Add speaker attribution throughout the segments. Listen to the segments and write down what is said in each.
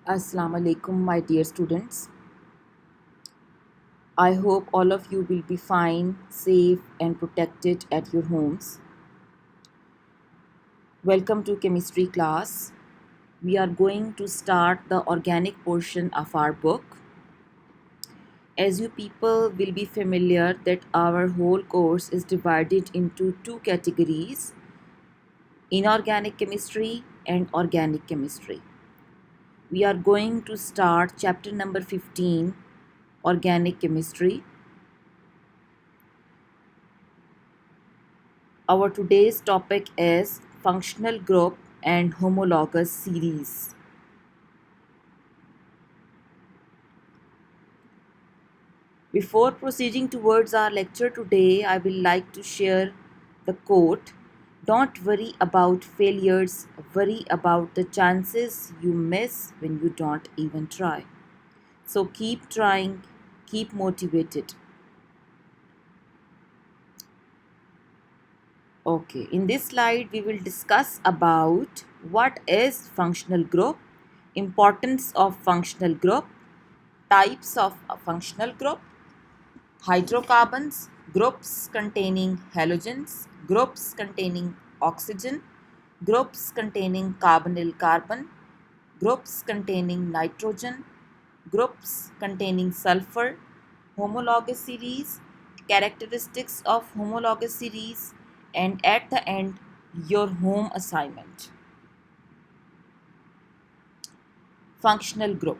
Speaker 1: Assalamu alaikum, my dear students. I hope all of you will be fine, safe, and protected at your homes. Welcome to chemistry class. We are going to start the organic portion of our book. As you people will be familiar that our whole course is divided into two categories: inorganic chemistry and organic chemistry. We are going to start chapter number 15, organic chemistry. Our today's topic is functional group and homologous series. Before proceeding towards our lecture today, I will like to share the quote: "Don't worry about failures, worry about the chances you miss when you don't even try." So keep trying, keep motivated. Okay, in this slide we will discuss about what is functional group, importance of functional group, types of a functional group, hydrocarbons, groups containing halogens, groups containing oxygen, groups containing carbonyl carbon, groups containing nitrogen, groups containing sulfur, homologous series, characteristics of homologous series, and at the end, your home assignment. Functional group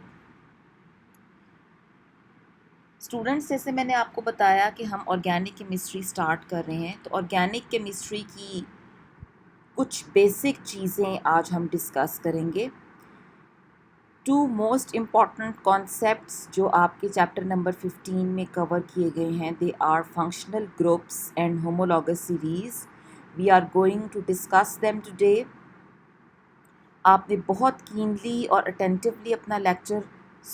Speaker 1: students, जैसे मैंने आपको बताया कि हम organic chemistry start कर रहे हैं, तो ऑर्गेनिक केमिस्ट्री की कुछ बेसिक चीज़ें आज हम डिस्कस करेंगे। टू मोस्ट इम्पॉर्टेंट कॉन्सेप्ट्स जो आपके चैप्टर नंबर 15 में कवर किए गए हैं, they are functional groups and homologous series. We are going to discuss them today. आपने बहुत कीनली और अटेंटिवली अपना लेक्चर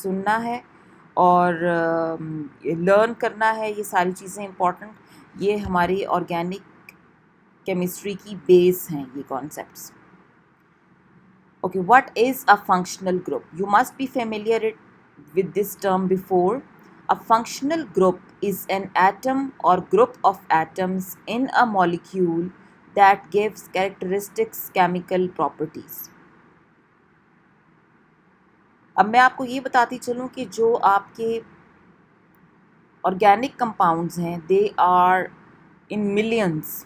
Speaker 1: सुनना है और लर्न करना है. ये सारी चीज़ें इम्पॉर्टेंट, ये हमारी ऑर्गेनिक केमिस्ट्री की बेस हैं ये concepts. Okay, what is a functional group? You must be familiar with this term before. A functional group is an atom or group of atoms in a molecule that gives characteristics chemical properties. अब मैं आपको ये बताती चलूँ कि जो आपके organic compounds हैं, they are in millions.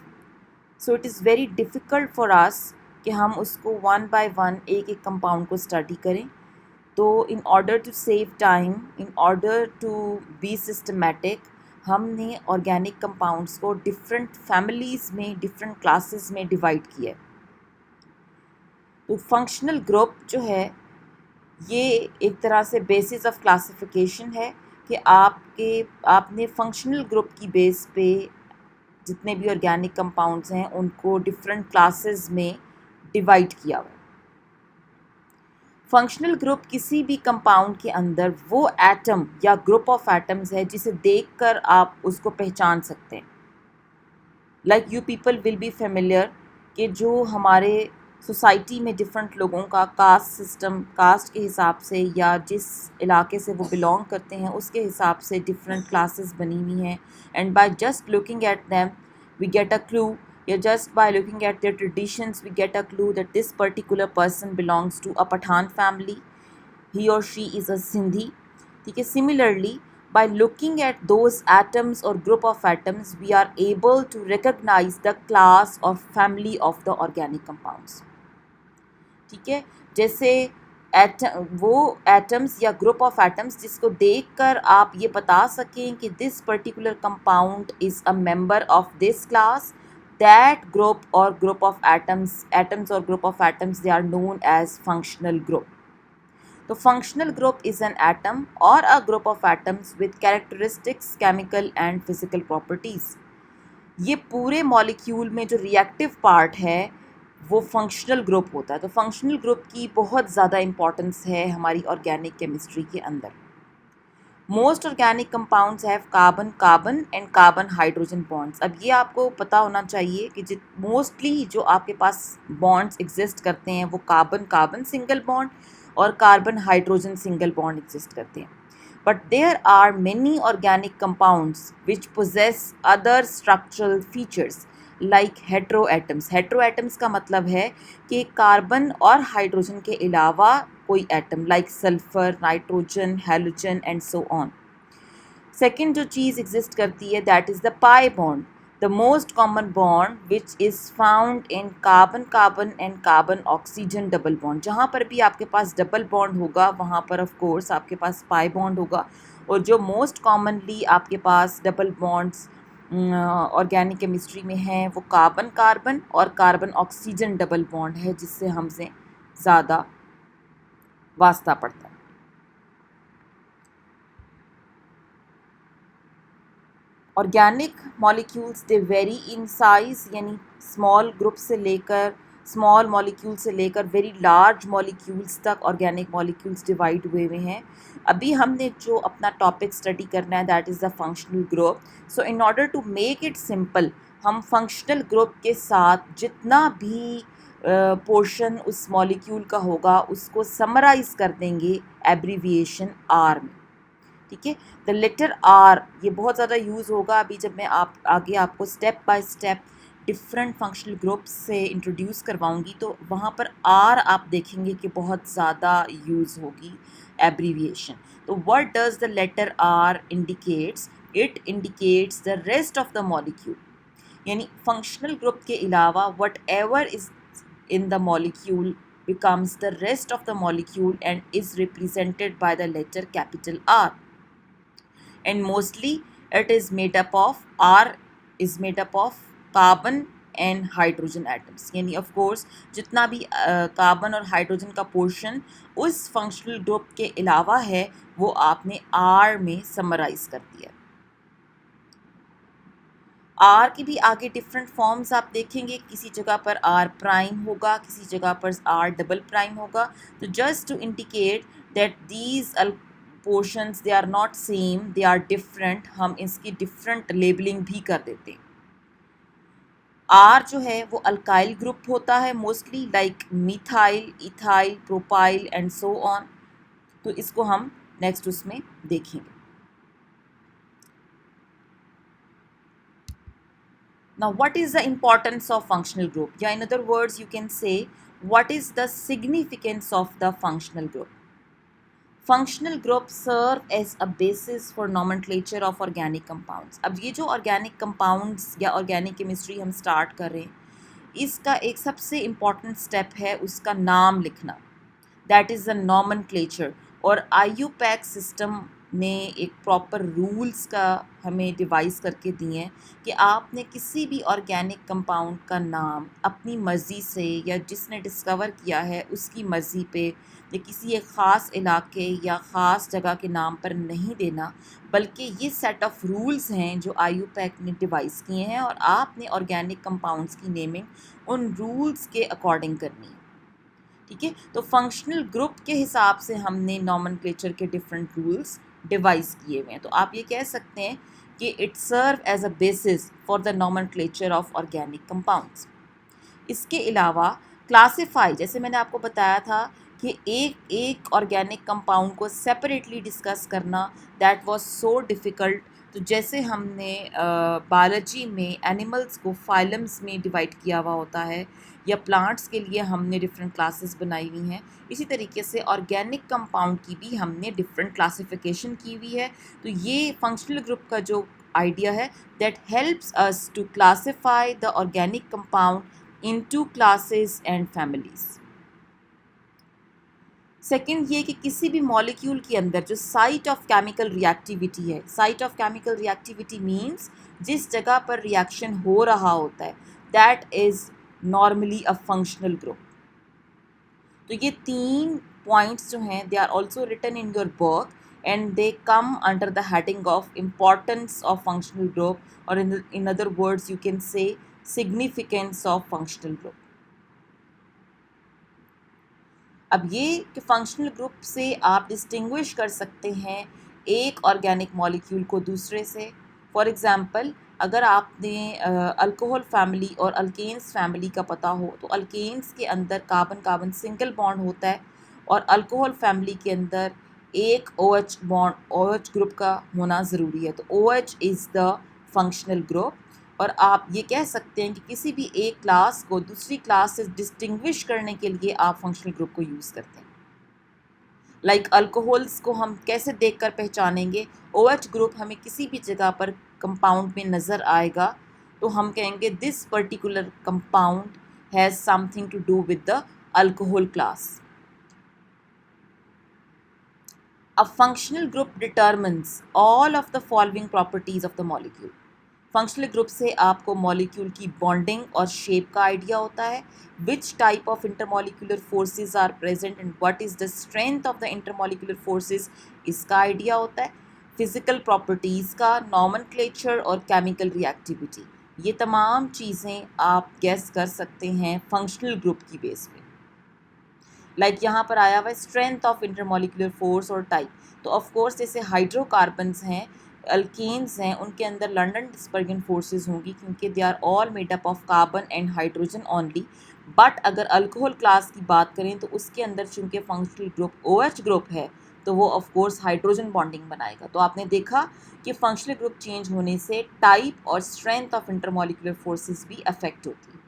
Speaker 1: So it is very difficult for us कि हम उसको वन बाय वन एक एक कंपाउंड को स्टडी करें. तो in order to save time, in order to be systematic, हमने ऑर्गेनिक कंपाउंड्स को डिफरेंट फैमिलीज़ में, डिफरेंट क्लासेस में डिवाइड किया. तो फंक्शनल ग्रुप जो है ये एक तरह से बेसिस ऑफ क्लासिफिकेशन है कि आपने फंक्शनल ग्रुप की बेस पे जितने भी ऑर्गेनिक कंपाउंड्स हैं उनको डिफरेंट क्लासेस में डिवाइड किया हुआ. फंक्शनल ग्रुप किसी भी कंपाउंड के अंदर वो एटम या ग्रुप ऑफ एटम्स है जिसे देखकर आप उसको पहचान सकते हैं. Like you people will be familiar कि जो हमारे सोसाइटी में डिफरेंट लोगों का कास्ट सिस्टम, कास्ट के हिसाब से या जिस इलाके से वो बिलोंग करते हैं उसके हिसाब से डिफरेंट क्लासेस बनी हुई हैं. And by just looking at them we get a clue. Yeah, just by looking at their traditions, we get a clue that this particular person belongs to a Pathan family. He or she is a Sindhi. Okay. Similarly, by looking at those atoms or group of atoms, we are able to recognize the class or family of the organic compounds. ठीक है, जैसे वो atoms या group of atoms जिसको देखकर आप ये बता सकें कि this particular compound is a member of this class, that group or group of atoms or group of atoms, they are known as functional group. तो functional group is an atom or a group of atoms with characteristics, chemical and physical properties. ये पूरे molecule में जो reactive part है वो functional group होता है. तो फंक्शनल ग्रुप की बहुत ज़्यादा इम्पॉर्टेंस है हमारी ऑर्गेनिक केमिस्ट्री के अंदर. Most organic compounds have carbon carbon and carbon hydrogen bonds. अब ये आपको पता होना चाहिए कि मोस्टली जो आपके पास बॉन्ड्स एग्जिस्ट करते हैं वो कार्बन कार्बन सिंगल बॉन्ड और carbon hydrogen single bond exist करते हैं. But there are many organic compounds which possess other structural features like heteroatoms. Heteroatoms का मतलब है कि कार्बन और हाइड्रोजन के अलावा कोई atom like sulphur, nitrogen, halogen and so on. Second जो चीज़ एग्जिस्ट करती है that is the pi bond, the most common bond which is found in carbon carbon and carbon oxygen double bond. जहाँ पर भी आपके पास डबल बॉन्ड होगा वहाँ पर ऑफ कोर्स आपके पास पाई बॉन्ड होगा. और जो मोस्ट कॉमनली आपके पास डबल बॉन्ड्स ऑर्गेनिक केमिस्ट्री में हैं वो कार्बन कार्बन और कार्बन ऑक्सीजन डबल बॉन्ड है, जिससे हमसे ज़्यादा वास्ता पड़ता है. Organic molecules they very in size, यानी स्मॉल ग्रुप से लेकर स्मॉल मॉलिक्यूल से लेकर वेरी लार्ज मॉलिक्यूल्स तक ऑर्गेनिक मॉलिक्यूल्स डिवाइड हुए हुए हैं. अभी हमने जो अपना टॉपिक स्टडी करना है that is the functional group. So in order to make it simple हम फंक्शनल ग्रुप के साथ जितना भी पोर्शन उस मॉलिक्यूल का होगा उसको समराइज़ कर देंगे एब्रीविएशन आर में. ठीक है. द लेटर आर ये बहुत ज़्यादा यूज़ होगा अभी जब मैं आगे आपको step by step different functional groups से इंट्रोड्यूस करवाऊंगी, तो वहाँ पर आर आप देखेंगे कि बहुत ज़्यादा यूज़ होगी एब्रीविएशन. तो what does the letter R indicates? It indicates the rest of the molecule, यानी फंक्शनल ग्रुप के अलावा whatever is in the molecule becomes the rest of the molecule and is represented by the letter capital R. And mostly it is made up of R is made up of carbon and hydrogen atoms. यानी of course जितना भी carbon और hydrogen का portion उस functional group के अलावा है वो आपने R में समराइज कर दिया. आर की भी आगे डिफरेंट फॉर्म्स आप देखेंगे, किसी जगह पर आर प्राइम होगा, किसी जगह पर आर डबल प्राइम होगा. तो just to indicate that these portions they are not same, they are different, हम इसकी डिफरेंट लेबलिंग भी कर देते हैं. आर जो है वो अल्काइल ग्रुप होता है mostly like methyl, ethyl, propyl and so on. तो इसको हम नेक्स्ट उसमें देखेंगे. Now, what is the importance of functional group? Yeah, in other words, you can say, what is the significance of the functional group? Functional groups serve as a basis for nomenclature of organic compounds. अब ये जो organic compounds या organic chemistry हम start कर रहे हैं, इसका एक सबसे important step है उसका नाम लिखना. That is the nomenclature. और IUPAC system ने एक प्रॉपर रूल्स का हमें डिवाइस करके दिए हैं कि आपने किसी भी ऑर्गेनिक कंपाउंड का नाम अपनी मर्ज़ी से या जिसने डिस्कवर किया है उसकी मर्ज़ी पे या किसी एक ख़ास इलाके या ख़ास जगह के नाम पर नहीं देना, बल्कि ये सेट ऑफ रूल्स हैं जो IUPAC ने डिवाइस किए हैं और आपने ऑर्गेनिक कंपाउंड्स की नेमिंग उन रूल्स के अकॉर्डिंग करनी है. ठीक है. तो फंक्शनल ग्रुप के हिसाब से हमने नॉमेनक्लेचर के डिफरेंट रूल्स डिवाइस किए हुए हैं. तो आप ये कह सकते हैं कि it serve as a basis for the nomenclature of organic compounds. इसके अलावा क्लासिफाई, जैसे मैंने आपको बताया था कि एक एक ऑर्गेनिक कंपाउंड को सेपरेटली डिस्कस करना दैट वाज सो डिफ़िकल्ट. तो जैसे हमने बायोलॉजी में एनिमल्स को फाइलम्स में डिवाइड किया हुआ होता है या प्लांट्स के लिए हमने डिफरेंट क्लासेस बनाई हुई हैं, इसी तरीके से ऑर्गेनिक कंपाउंड की भी हमने डिफरेंट क्लासिफिकेशन की हुई है. तो ये फंक्शनल ग्रुप का जो आइडिया है that helps us to classify the organic compound into classes and families. Second ये कि किसी भी मॉलिक्यूल के अंदर जो साइट ऑफ केमिकल रिएक्टिविटी है, site of chemical reactivity means जिस जगह पर रिएक्शन हो रहा होता है, that is normally a functional group. तो ये 3 पॉइंट्स जो हैं they are also written in your book and they come under the heading of importance of functional group, और in other words you can say significance of functional group. अब ये कि functional group से आप distinguish कर सकते हैं एक ऑर्गेनिक मॉलिक्यूल को दूसरे से. फॉर एग्ज़ाम्पल, अगर आपने अल्कोहल फैमिली और अल्केन्स फैमिली का पता हो, तो अल्केन्स के अंदर कार्बन कार्बन सिंगल बॉन्ड होता है और अल्कोहल फैमिली के अंदर एक OH बॉन्ड OH ग्रुप का होना ज़रूरी है। तो OH is the functional group. और आप ये कह सकते हैं कि किसी भी एक क्लास को दूसरी क्लास से डिस्टिंग्विश करने के लिए आप फंक्शनल ग्रुप को यूज़ करते हैं। लाइक अल्कोहल्स को हम कैसे देखकर पहचानेंगे? OH ग्रुप हमें किसी भी जगह पर कंपाउंड में नज़र आएगा तो हम कहेंगे this particular compound has something to do with the alcohol class. A functional group determines all of the following properties of the molecule. Functional group से आपको मॉलिक्यूल की बॉन्डिंग और शेप का आइडिया होता है, which type of intermolecular forces are present and what is the strength of the intermolecular forces, इसका idea होता है, फिजिकल प्रॉपर्टीज़ का, नॉमेनक्लेचर और केमिकल रिएक्टिविटी, ये तमाम चीज़ें आप गेस कर सकते हैं फंक्शनल ग्रुप की बेस पे। लाइक यहाँ पर आया हुआ है स्ट्रेंथ ऑफ इंटरमॉलिक्यूलर फोर्स और टाइप। तो ऑफ कोर्स जैसे हाइड्रोकार्बन्स हैं, अल्केन्स हैं, उनके अंदर लंडन डिस्पर्जन फोर्सेस होंगी क्योंकि they are all made up of carbon and hydrogen only. But अगर अल्कोहल क्लास की बात करें तो उसके अंदर चूंकि फंक्शनल ग्रुप OH ग्रुप है तो वो ऑफ कोर्स हाइड्रोजन बॉन्डिंग बनाएगा। तो आपने देखा कि फंक्शनल ग्रुप चेंज होने से टाइप और स्ट्रेंथ ऑफ इंटरमॉलिक्यूलर फोर्सेस भी अफेक्ट होती है।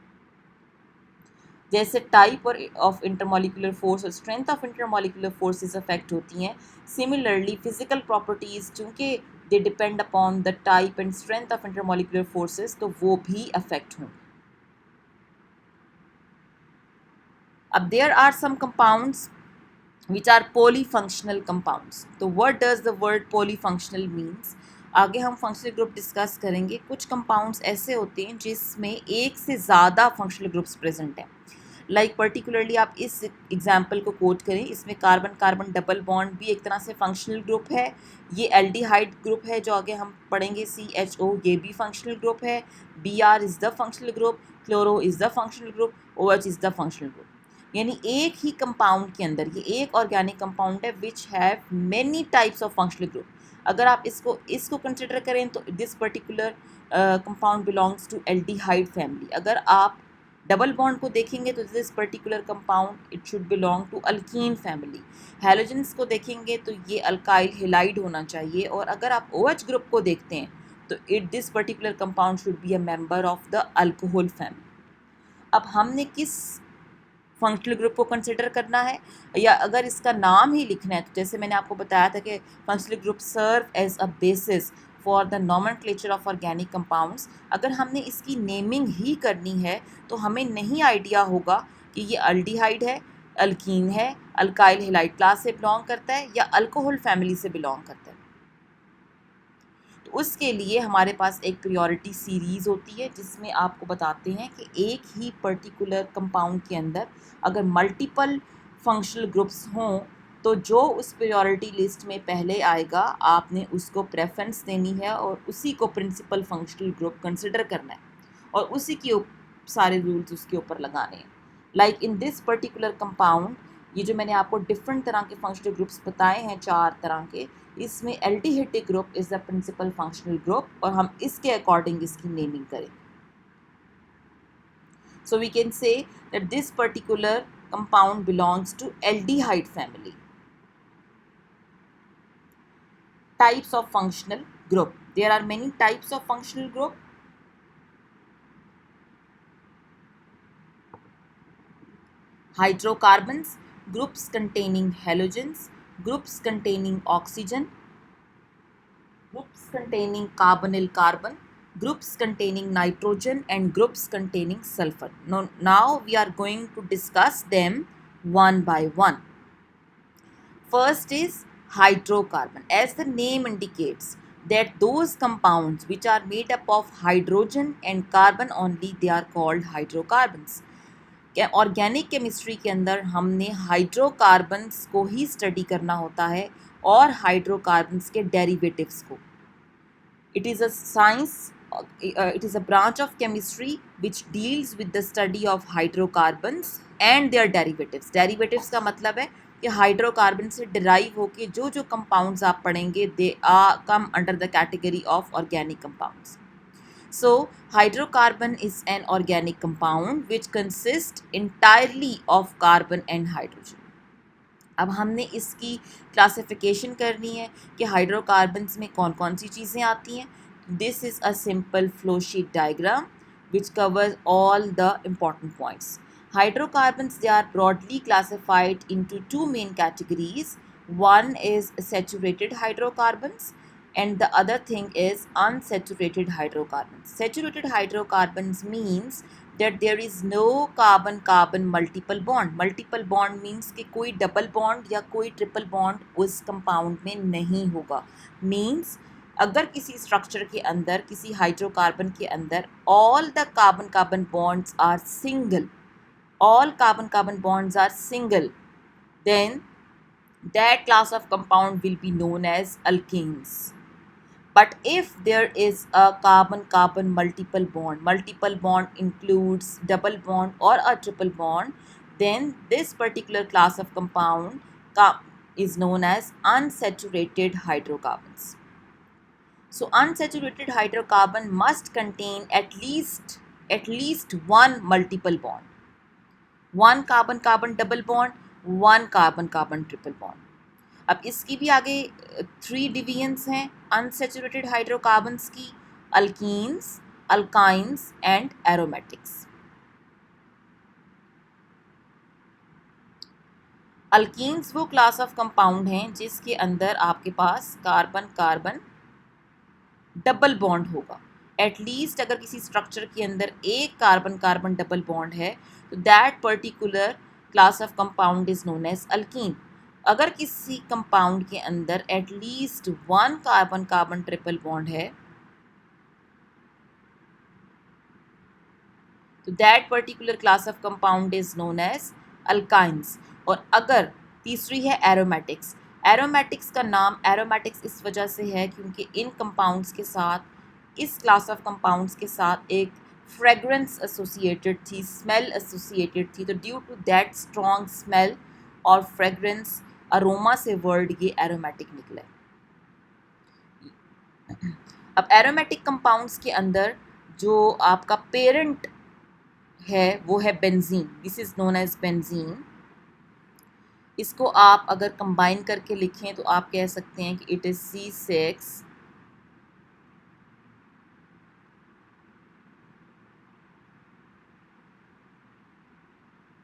Speaker 1: जैसे टाइप और ऑफ इंटरमॉलिक्यूलर फोर्स और strength of intermolecular forces affect होती हैं, सिमिलरली फिजिकल प्रॉपर्टीज़ चूँकि they depend upon the type and strength of intermolecular forces तो वो भी अफेक्ट होंगे। अब there are some compounds which are polyfunctional compounds. तो what does the word polyfunctional means? आगे हम फंक्शनल ग्रुप डिस्कस करेंगे। कुछ कंपाउंड्स ऐसे होते हैं जिसमें एक से ज़्यादा फंक्शनल ग्रुप्स प्रेजेंट हैं। लाइक पर्टिकुलरली आप इस एग्जाम्पल को कोट करें, इसमें कार्बन कार्बन डबल बॉन्ड भी एक तरह से फंक्शनल ग्रुप है। ये एल्डिहाइड ग्रुप है जो आगे हम पढ़ेंगे CHO, ये भी फंक्शनल ग्रुप है। Br is the functional group, chloro is the functional group, OH is the functional group. यानी एक ही कंपाउंड के अंदर ये एक ऑर्गेनिक कंपाउंड है which have many types of functional group. अगर आप इसको कंसिडर करें तो this particular compound belongs to aldehyde family. अगर आप डबल बॉन्ड को देखेंगे तो this particular compound it should belong to alkene family. Halogens को देखेंगे तो ये अल्काइल हेलाइड होना चाहिए। और अगर आप OH ग्रुप को देखते हैं तो this particular compound should be a member of the alcohol family. अब हमने किस फंक्शनल ग्रुप को कंसिडर करना है या अगर इसका नाम ही लिखना है तो जैसे मैंने आपको बताया था कि functional group serve as a basis for the nomenclature of organic compounds. अगर हमने इसकी नेमिंग ही करनी है तो हमें नहीं आइडिया होगा कि ये अल्डिहाइड है, अल्कीन है, अल्काइल हेलाइड क्लास से बिलोंग करता है या अल्कोहल फैमिली से बिलोंग करता है। तो उसके लिए हमारे पास एक प्रायोरिटी सीरीज़ होती है जिसमें आपको बताते हैं कि एक ही पर्टिकुलर कंपाउंड के अंदर अगर मल्टीपल फंक्शनल ग्रुप्स हों तो जो उस प्रायोरिटी लिस्ट में पहले आएगा आपने उसको प्रेफरेंस देनी है और उसी को प्रिंसिपल फंक्शनल ग्रुप कंसिडर करना है और उसी के सारे रूल्स उसके ऊपर लगाने हैं। Like in this particular compound, ये जो मैंने आपको डिफरेंट तरह के फंक्शनल ग्रुप्स बताए हैं 4 तरह के, इसमें aldehydic group is the principal functional group और हम इसके अकॉर्डिंग इसकी नेमिंग करें। So we can say that this particular compound belongs to aldehyde family. Types of functional group. There are many types of functional group. Hydrocarbons, groups containing halogens, groups containing oxygen, groups containing carbonyl carbon, groups containing nitrogen and groups containing sulfur. Now we are going to discuss them one by one. First is hydrocarbon. As the name indicates that those compounds which are made up of hydrogen and carbon only, they are called hydrocarbons. Organic chemistry के अंदर हमने hydrocarbons को ही study करना होता है और hydrocarbons के derivatives को। It is a science, it is a branch of chemistry which deals with the study of hydrocarbons and their derivatives. Derivatives का मतलब है कि हाइड्रोकार्बन से डिराइव होके जो जो कंपाउंड्स आप पढ़ेंगे they are come under the category of organic compounds. So hydrocarbon is an organic compound which consists entirely of carbon and hydrogen. अब हमने इसकी क्लासिफिकेशन करनी है कि हाइड्रोकार्बन्स में कौन कौन सी चीज़ें आती हैं. This is a simple flow sheet diagram which covers all the important points. Hydrocarbons, they are broadly classified into two main categories. One is saturated hydrocarbons and the other thing is unsaturated hydrocarbons. Saturated hydrocarbons means that there is no carbon carbon multiple bond. Multiple bond means कि कोई double bond या कोई triple bond उस compound में नहीं होगा. Means अगर किसी स्ट्रक्चर के अंदर, किसी हाइड्रोकार्बन के अंदर all the carbon carbon bonds are single, all carbon carbon bonds are single, then that class of compound will be known as alkenes. But if there is a carbon carbon multiple bond includes double bond or a triple bond, then this particular class of compound is known as unsaturated hydrocarbons. So unsaturated hydrocarbon must contain at least one multiple bond, one carbon carbon double bond, one carbon carbon triple bond. अब इसकी भी आगे 3 divisions हैं unsaturated hydrocarbons की: alkenes, alkynes and aromatics. Alkenes वो class of compound हैं जिसके अंदर आपके पास कार्बन कार्बन डबल बॉन्ड होगा. एटलीस्ट अगर किसी स्ट्रक्चर के अंदर एक कार्बन कार्बन डबल बॉन्ड है तो that particular class of compound is known as alkene. अगर किसी कंपाउंड के अंदर at least one carbon carbon triple bond है तो that particular class of compound is known as alkynes. और अगर तीसरी है एरोमेटिक्स. एरोमेटिक्स का नाम एरोमेटिक्स इस वजह से है क्योंकि इन कंपाउंड्स के साथ, इस क्लास ऑफ कंपाउंड्स के साथ एक फ्रेगरेंस एसोसिएटेड थी, स्मेल एसोसिएटेड थी. तो due to that strong smell और फ्रेगरेंस, अरोमा से वर्ड ये एरोमेटिक निकला. अब एरोमेटिक कंपाउंड्स के अंदर जो आपका पेरेंट है वो है benzene. This is known as benzene. इसको आप अगर कंबाइन करके लिखें तो आप कह सकते हैं कि it is C6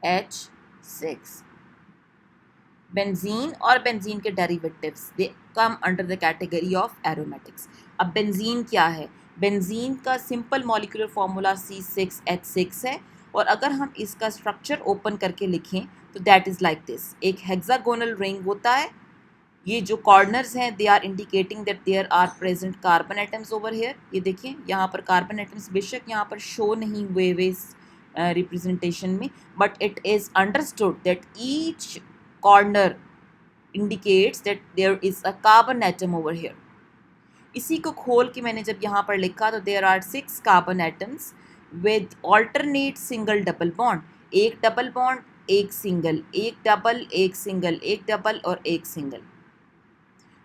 Speaker 1: H6. Benzene और बेंजीन के derivatives they come under the category of aromatics. अब बेंजीन क्या है? बेंजीन का सिंपल मॉलिक्यूलर फार्मूला C6H6 है और अगर हम इसका स्ट्रक्चर ओपन करके लिखें तो दैट इज़ लाइक दिस. एक हेक्सागोनल रिंग होता है. ये जो कॉर्नर्स हैं they are indicating that there are present carbon atoms over here. ये देखें यहाँ पर कार्बन एटम्स बेशक यहाँ पर शो नहीं हुए वे रिप्रेजेंटेशन में, but it is understood that each corner indicates that there is a carbon atom over here. इसी को खोल के मैंने जब यहाँ पर लिखा तो there are 6 carbon atoms with alternate single double bond. एक डबल बॉन्ड, एक सिंगल, एक डबल, एक सिंगल, एक डबल और एक सिंगल.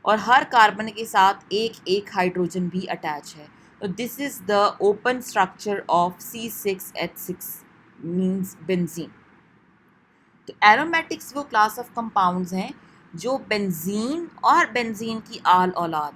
Speaker 1: और हर कार्बन के साथ एक एक हाइड्रोजन भी अटैच है. तो this is the open structure of C6H6 means benzene. तो एरोमेटिक्स वो क्लास ऑफ कंपाउंड्स हैं जो बेंजीन और बेंजीन की आल औलाद,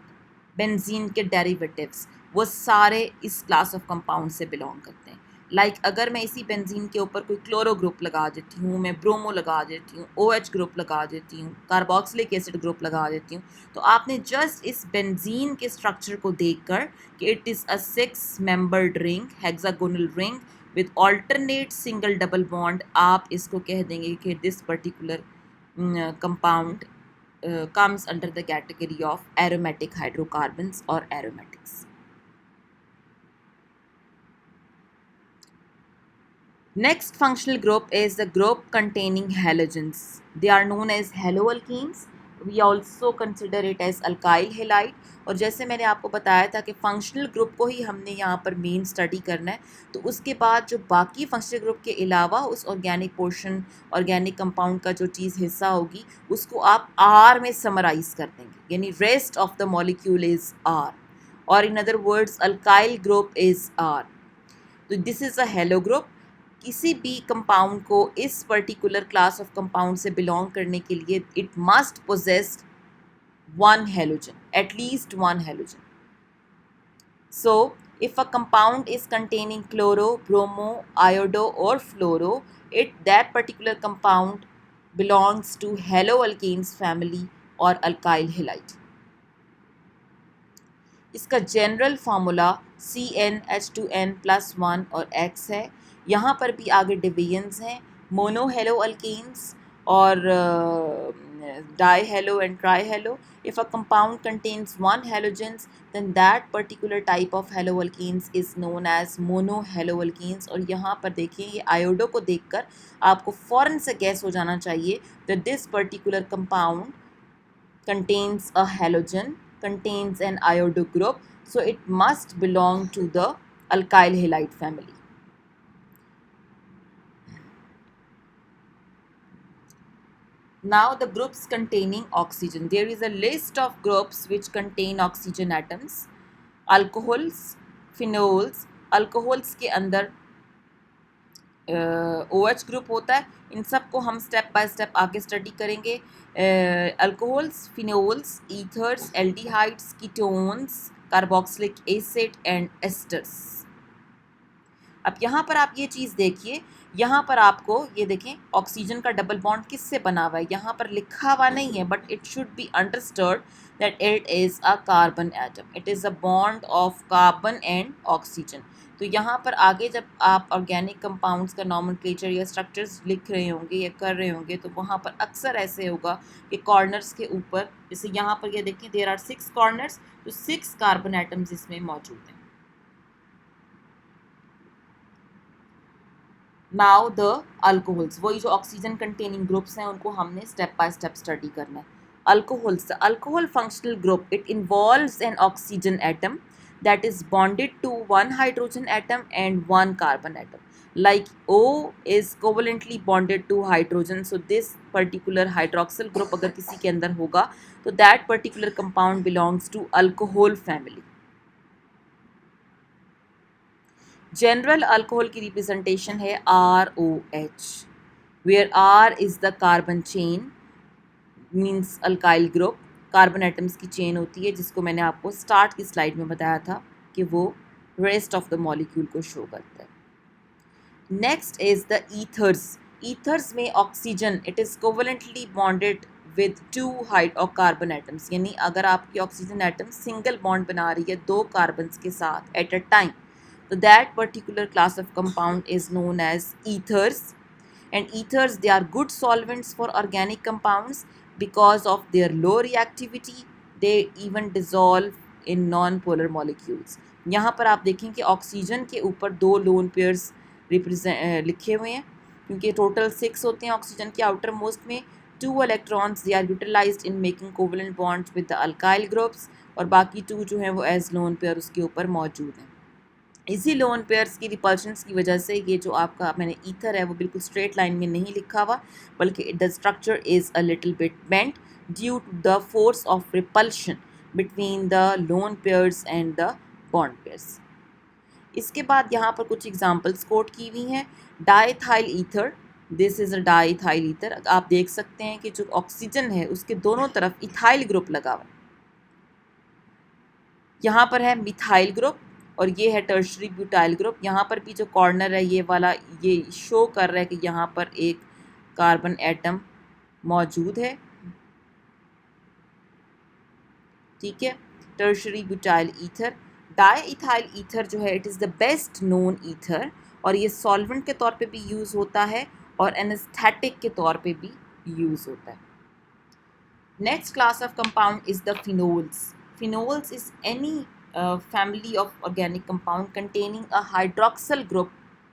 Speaker 1: बेंजीन के डेरिवेटिव्स, वो सारे इस क्लास ऑफ कंपाउंड से बिलोंग करते हैं. लाइक अगर मैं इसी बेंजीन के ऊपर कोई क्लोरो ग्रुप लगा देती हूँ, मैं ब्रोमो लगा देती हूँ, OH ग्रुप लगा देती हूँ, कार्बोक्सिलिक एसिड ग्रुप लगा देती हूँ, तो आपने जस्ट इस बेंजीन के स्ट्रक्चर को देखकर कि it is a 6 membered ring, hexagonal ring with alternate single double bond, आप इसको कह देंगे कि this particular compound comes under the category of aromatic hydrocarbons or aromatics. Next functional group is the group containing halogens. They are known as haloalkenes. We also consider it as alkyl halide. और जैसे मैंने आपको बताया था कि functional group को ही हमने यहाँ पर मेन स्टडी करना है, तो उसके बाद जो बाकी फंक्शनल ग्रुप के अलावा उस ऑर्गेनिक पोर्शन, ऑर्गेनिक कंपाउंड का जो चीज़ हिस्सा होगी उसको आप आर में समराइज़ कर देंगे, यानी rest of the molecule is R, और in other words alkyl group is R. तो this is a halo group. किसी भी कंपाउंड को इस पर्टिकुलर क्लास ऑफ कंपाउंड से बिलोंग करने के लिए it must possess one halogen, at least one halogen. So if a compound is containing chloro, bromo, iodo or fluoro, that particular compound belongs to haloalkanes family or alkyl halide. इसका general formula CnH2n+1 और X है. यहाँ पर भी आगे divisions हैं, mono hello alkanes और dihalo and trihalo. If a compound contains one halogens, then that particular type of haloalkenes is known as monohaloalkenes. और यहाँ पर देखिए ये आयोडो को देखकर आपको फ़ौरन से गैस हो जाना चाहिए that this particular compound contains a halogen, contains an iodo group, so it must belong to the alkyl halide family. Now the groups containing oxygen. There is a list of groups which contain oxygen atoms. Alcohols, phenols. Alcohols के अंदर OH group होता है. इन सब को हम step by step आगे study करेंगे. Alcohols, phenols, ethers, aldehydes, ketones, carboxylic acid and asters. अब यहाँ पर आप ये चीज़ देखिए, यहाँ पर आपको ये देखें ऑक्सीजन का डबल बॉन्ड किससे बना हुआ है. यहाँ पर लिखा हुआ नहीं है but it should be understood that it is a carbon atom. It is a bond of carbon and oxygen. तो यहाँ पर आगे जब आप ऑर्गेनिक कंपाउंड्स का नॉमेनक्लेचर या स्ट्रक्चर्स लिख रहे होंगे या कर रहे होंगे तो वहाँ पर अक्सर ऐसे होगा कि कॉर्नर्स के ऊपर, जैसे यहाँ पर ये देखिए देयर आर 6 कॉर्नर्स, तो 6 कार्बन एटम्स इसमें मौजूद हैं. नाउ द अल्कोहल्स, वही जो ऑक्सीजन कंटेनिंग ग्रुप्स हैं उनको हमने स्टेप बाय स्टेप स्टडी करना है. Alcohols, the alcohol functional group, it involves N oxygen atom that is bonded to one hydrogen atom and one carbon atom. Like O is covalently bonded to hydrogen, so this particular hydroxyl group अगर किसी के अंदर होगा तो that particular compound belongs to alcohol family. General alcohol की representation है ROH, where R is the carbon chain, means alkyl group. Carbon atoms की chain होती है जिसको मैंने आपको स्टार्ट की स्लाइड में बताया था कि वो रेस्ट ऑफ द मॉलिक्यूल को शो करता है. Next is the ethers. Ethers में oxygen it is covalently bonded with 2 carbon atoms, यानी अगर आपकी ऑक्सीजन एटम सिंगल बॉन्ड बना रही है 2 कार्बन्स के साथ एट अ टाइम, तो that particular class of compound is known as ethers. And ethers they are good solvents for organic compounds. Because of their low reactivity, they even dissolve in non-polar molecules. यहाँ पर आप देखें कि oxygen के ऊपर 2 lone pairs लिखे हुए हैं क्योंकि टोटल 6 होते हैं ऑक्सीजन के आउटर मोस्ट में. 2 electrons they are utilized in making covalent bonds with the alkyl groups और बाकी 2 जो हैं वो एज लोन पेयर उसके ऊपर मौजूद हैं. इसी लोन पेयर्स की रिपल्शंस की वजह से ये जो आपका मैंने ईथर है वो बिल्कुल स्ट्रेट लाइन में नहीं लिखा हुआ बल्कि the structure is a little bit bent due to the force of repulsion between the lone pairs and the bond pairs. इसके बाद यहाँ पर कुछ एग्जांपल्स कोट की हुई हैं. Diethyl ether, this is a diethyl ether. आप देख सकते हैं कि जो ऑक्सीजन है उसके दोनों तरफ इथाइल ग्रुप लगा हुआ है. यहाँ पर है मिथाइल ग्रुप और ये है टर्शरी ब्यूटाइल ग्रुप. यहाँ पर भी जो कॉर्नर है ये वाला ये शो कर रहा है कि यहाँ पर एक कार्बन एटम मौजूद है. ठीक है, tertiary butyl ether. Diethyl ether जो है it is the best known ether और ये सॉल्वेंट के तौर पे भी यूज़ होता है और एनेस्थेटिक के तौर पे भी यूज़ होता है. Next class of compound is the phenols. Phenols is any family of organic compound containing a hydroxyl group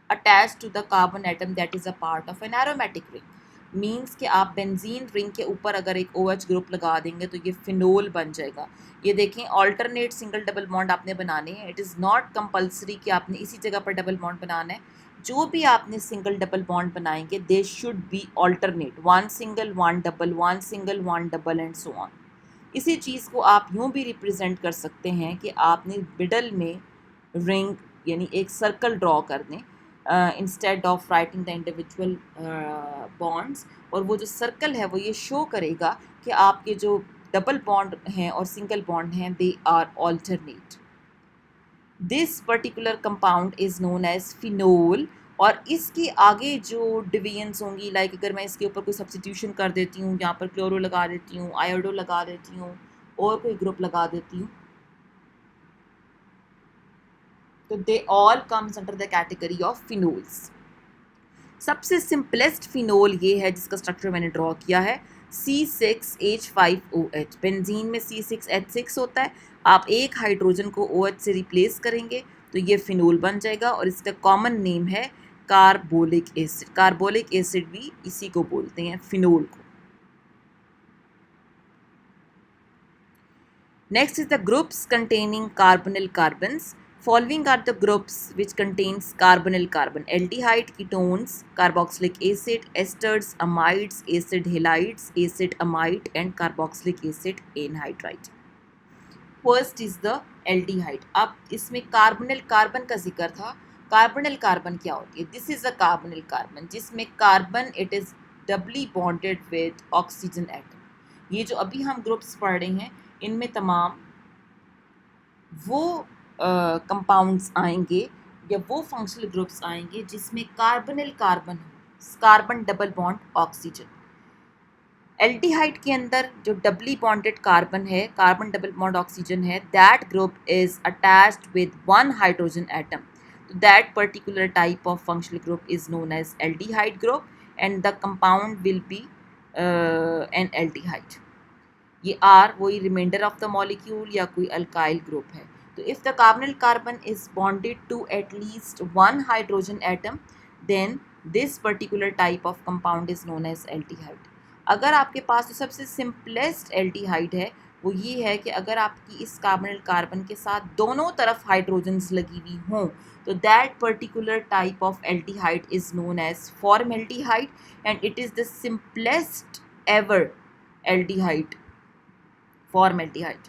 Speaker 1: attached to the carbon atom that is a part of an aromatic ring. Means कि आप benzene ring के ऊपर अगर एक OH group लगा देंगे तो ये फिनोल बन जाएगा. ये देखें ऑल्टरनेट सिंगल डबल बॉन्ड आपने बनाने हैं. इट इज़ नॉट कंपल्सरी कि आपने इसी जगह पर डबल बॉन्ड बनाना है. जो भी आपने सिंगल डबल बॉन्ड बनाएंगे they should be alternate, 1 single 1 double, 1 single 1 double and so on. इसी चीज़ को आप यूँ भी रिप्रेजेंट कर सकते हैं कि आपने मिडल में रिंग यानी एक सर्कल ड्रॉ कर दें. Instead of writing the individual bonds. और वो जो सर्कल है वो ये शो करेगा कि आपके जो डबल बॉन्ड हैं और सिंगल बॉन्ड हैं they are alternate. This particular compound is known as phenol. और इसके आगे जो डिवीजन्स होंगी, लाइक अगर मैं इसके ऊपर कोई सब्स्टिट्यूशन कर देती हूँ, यहाँ पर क्लोरो लगा देती हूँ, आयोडो लगा देती हूँ और कोई ग्रुप लगा देती हूँ, तो they all comes under the category of phenols. सबसे सिंपलेस्ट फिनोल ये है जिसका स्ट्रक्चर मैंने ड्रॉ किया है C6H5OH। बेंजीन में C6H6 होता है, आप एक हाइड्रोजन को OH से रिप्लेस करेंगे तो ये फिनोल बन जाएगा और इसका कॉमन नेम है कार्बोलिक एसिड। कार्बोलिक एसिड भी इसी को बोलते हैं, फिनोल को। Next is the groups containing carbonyl carbons. Following are the groups which contains carbonyl carbon: aldehyde, ketones, carboxylic acid, esters, amides, acid halides, acid amide and carboxylic acid anhydride. First is the aldehyde. अब इसमें carbonyl carbon का जिक्र था। Carbonyl carbon क्या होती है? This is a carbonyl carbon जिसमें carbon it is doubly bonded with oxygen atom. ये जो अभी हम ग्रुप्स पढ़ रहे हैं इनमें तमाम वो कंपाउंड्स आएंगे या वो फंक्शनल ग्रुप्स आएंगे जिसमें कार्बोनिल कार्बन हो, carbon double bond oxygen. Aldehyde के अंदर जो डबली बॉन्डेड कार्बन है, कार्बन डबल बॉन्ड ऑक्सीजन है, that group is attached with one hydrogen atom. तो that particular type of functional group is known as aldehyde group and the compound will be an aldehyde. ये are वही reminder of the molecule या कोई alkyl group है। तो if the carbonyl carbon is bonded to at least one hydrogen atom then this particular type of compound is known as aldehyde. अगर आपके पास तो सबसे सिंपलेस्ट एल्डिहाइड है वो ये है कि अगर आपकी इस कार्बोनिल कार्बन के साथ दोनों तरफ हाइड्रोजन्स लगी हुई हों तो that particular type of aldehyde is known as formaldehyde and it is the simplest ever aldehyde, formaldehyde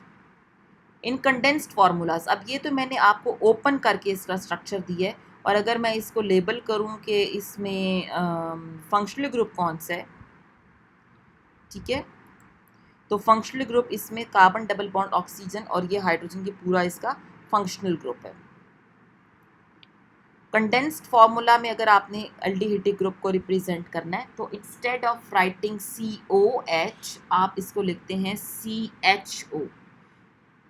Speaker 1: in condensed formulas. अब ये तो मैंने आपको ओपन करके इसका स्ट्रक्चर दिया है और अगर मैं इसको लेबल करूं कि इसमें फंक्शनल ग्रुप कौन सा है, ठीक है, तो फंक्शनल ग्रुप इसमें कार्बन डबल बॉन्ड ऑक्सीजन और ये हाइड्रोजन की पूरा इसका फंक्शनल ग्रुप है। कंडेंस्ड फार्मूला में अगर आपने एल्डिहाइडिक ग्रुप को रिप्रेजेंट करना है तो इंस्टेड ऑफ राइटिंग COH आप इसको लिखते हैं CHO,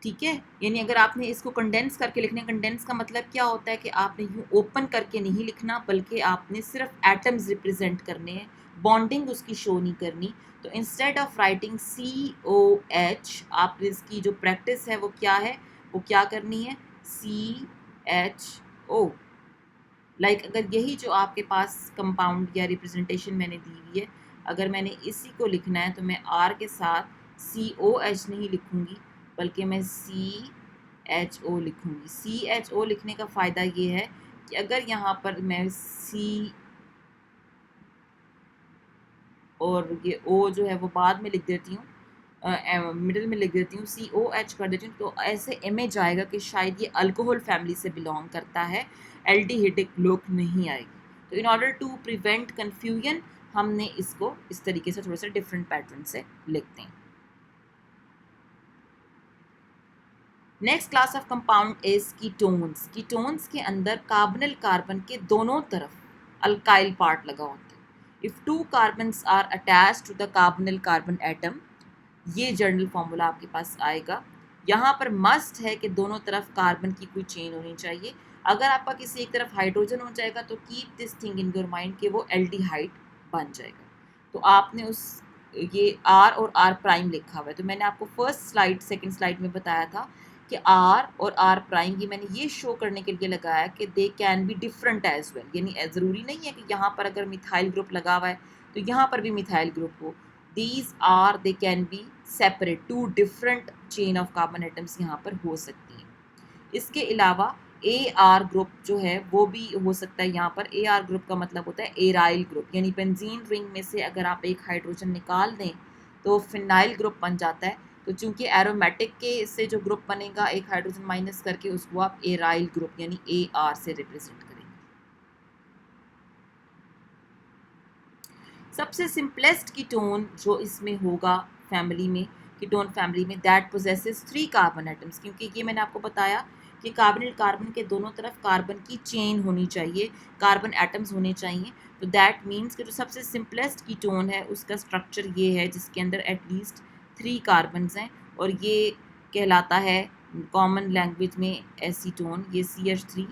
Speaker 1: ठीक है। यानी अगर आपने इसको कंडेंस करके लिखना है, कंडेंस का मतलब क्या होता है कि आपने यूँ ओपन करके नहीं लिखना बल्कि आपने सिर्फ एटम्स रिप्रेजेंट करने हैं, बॉन्डिंग उसकी शो नहीं करनी। तो इंस्टेड ऑफ राइटिंग COH आप इसकी जो प्रैक्टिस है वो क्या है, वो क्या करनी है CHO। लाइक अगर यही जो आपके पास कंपाउंड या रिप्रेजेंटेशन मैंने दी हुई है, अगर मैंने इसी को लिखना है तो मैं R के साथ COH नहीं लिखूँगी बल्कि मैं CHO लिखूँगी। CHO लिखने का फ़ायदा ये है कि अगर यहाँ पर मैं C और ये O जो है वो बाद में लिख देती हूँ, मिडिल में लिख देती हूँ, COH कर देती हूँ, तो ऐसे इमेज आएगा कि शायद ये अल्कोहल फैमिली से बिलोंग करता है, एल्डिहाइडिक लुक नहीं आएगी। तो in order to prevent confusion हमने इसको इस तरीके से थोड़ा सा डिफरेंट पैटर्न से लिखते हैं। Next class of compound is ketones. Ketones के अंदर कार्बोनिल कार्बन के दोनों तरफ अल्काइल पार्ट लगा होता है। If two carbons are attached to the carbonyl carbon atom, ये जर्नल फार्मूला आपके पास आएगा। यहाँ पर मस्ट है कि दोनों तरफ कार्बन की कोई चेन होनी चाहिए। अगर आपका किसी एक तरफ हाइड्रोजन हो जाएगा तो keep this thing in your mind कि वो एल्डिहाइड बन जाएगा। तो आपने उस ये R और R प्राइम लिखा हुआ है, तो मैंने आपको फर्स्ट स्लाइड सेकंड स्लाइड में बताया था कि R और R प्राइम ये मैंने ये शो करने के लिए लगाया कि they can be different as well. यानी ज़रूरी नहीं है कि यहाँ पर अगर मिथाइल ग्रुप लगा हुआ है तो यहाँ पर भी मिथाइल ग्रुप हो। These are they can be separate, two different chain of carbon atoms यहाँ पर हो सकती हैं। इसके अलावा AR ग्रुप जो है वो भी हो सकता है यहाँ पर। AR ग्रुप का मतलब होता है एराइल ग्रुप, यानी बेंजीन रिंग में से अगर आप एक हाइड्रोजन निकाल दें तो फिनाइल ग्रुप बन जाता है। तो चूंकि एरोमेटिक के से जो ग्रुप बनेगा एक हाइड्रोजन माइनस करके उसको आप एराइल ग्रुप यानी AR से रिप्रेजेंट करेंगे। सबसे सिंपलेस्ट कीटोन जो इसमें होगा फैमिली में, कीटोन फैमिली में, दैट पोजेसेस 3 कार्बन एटम्स, क्योंकि ये मैंने आपको बताया कि कार्बोनिल कार्बन के दोनों तरफ कार्बन की चेन होनी चाहिए, कार्बन एटम्स होने चाहिए। तो दैट मीन्स कि जो सबसे सिंपलेस्ट कीटोन है उसका स्ट्रक्चर ये है जिसके अंदर एटलीस्ट 3 कार्बन्स हैं, और ये कहलाता है कॉमन लैंग्वेज में एसीटोन। ये CH3,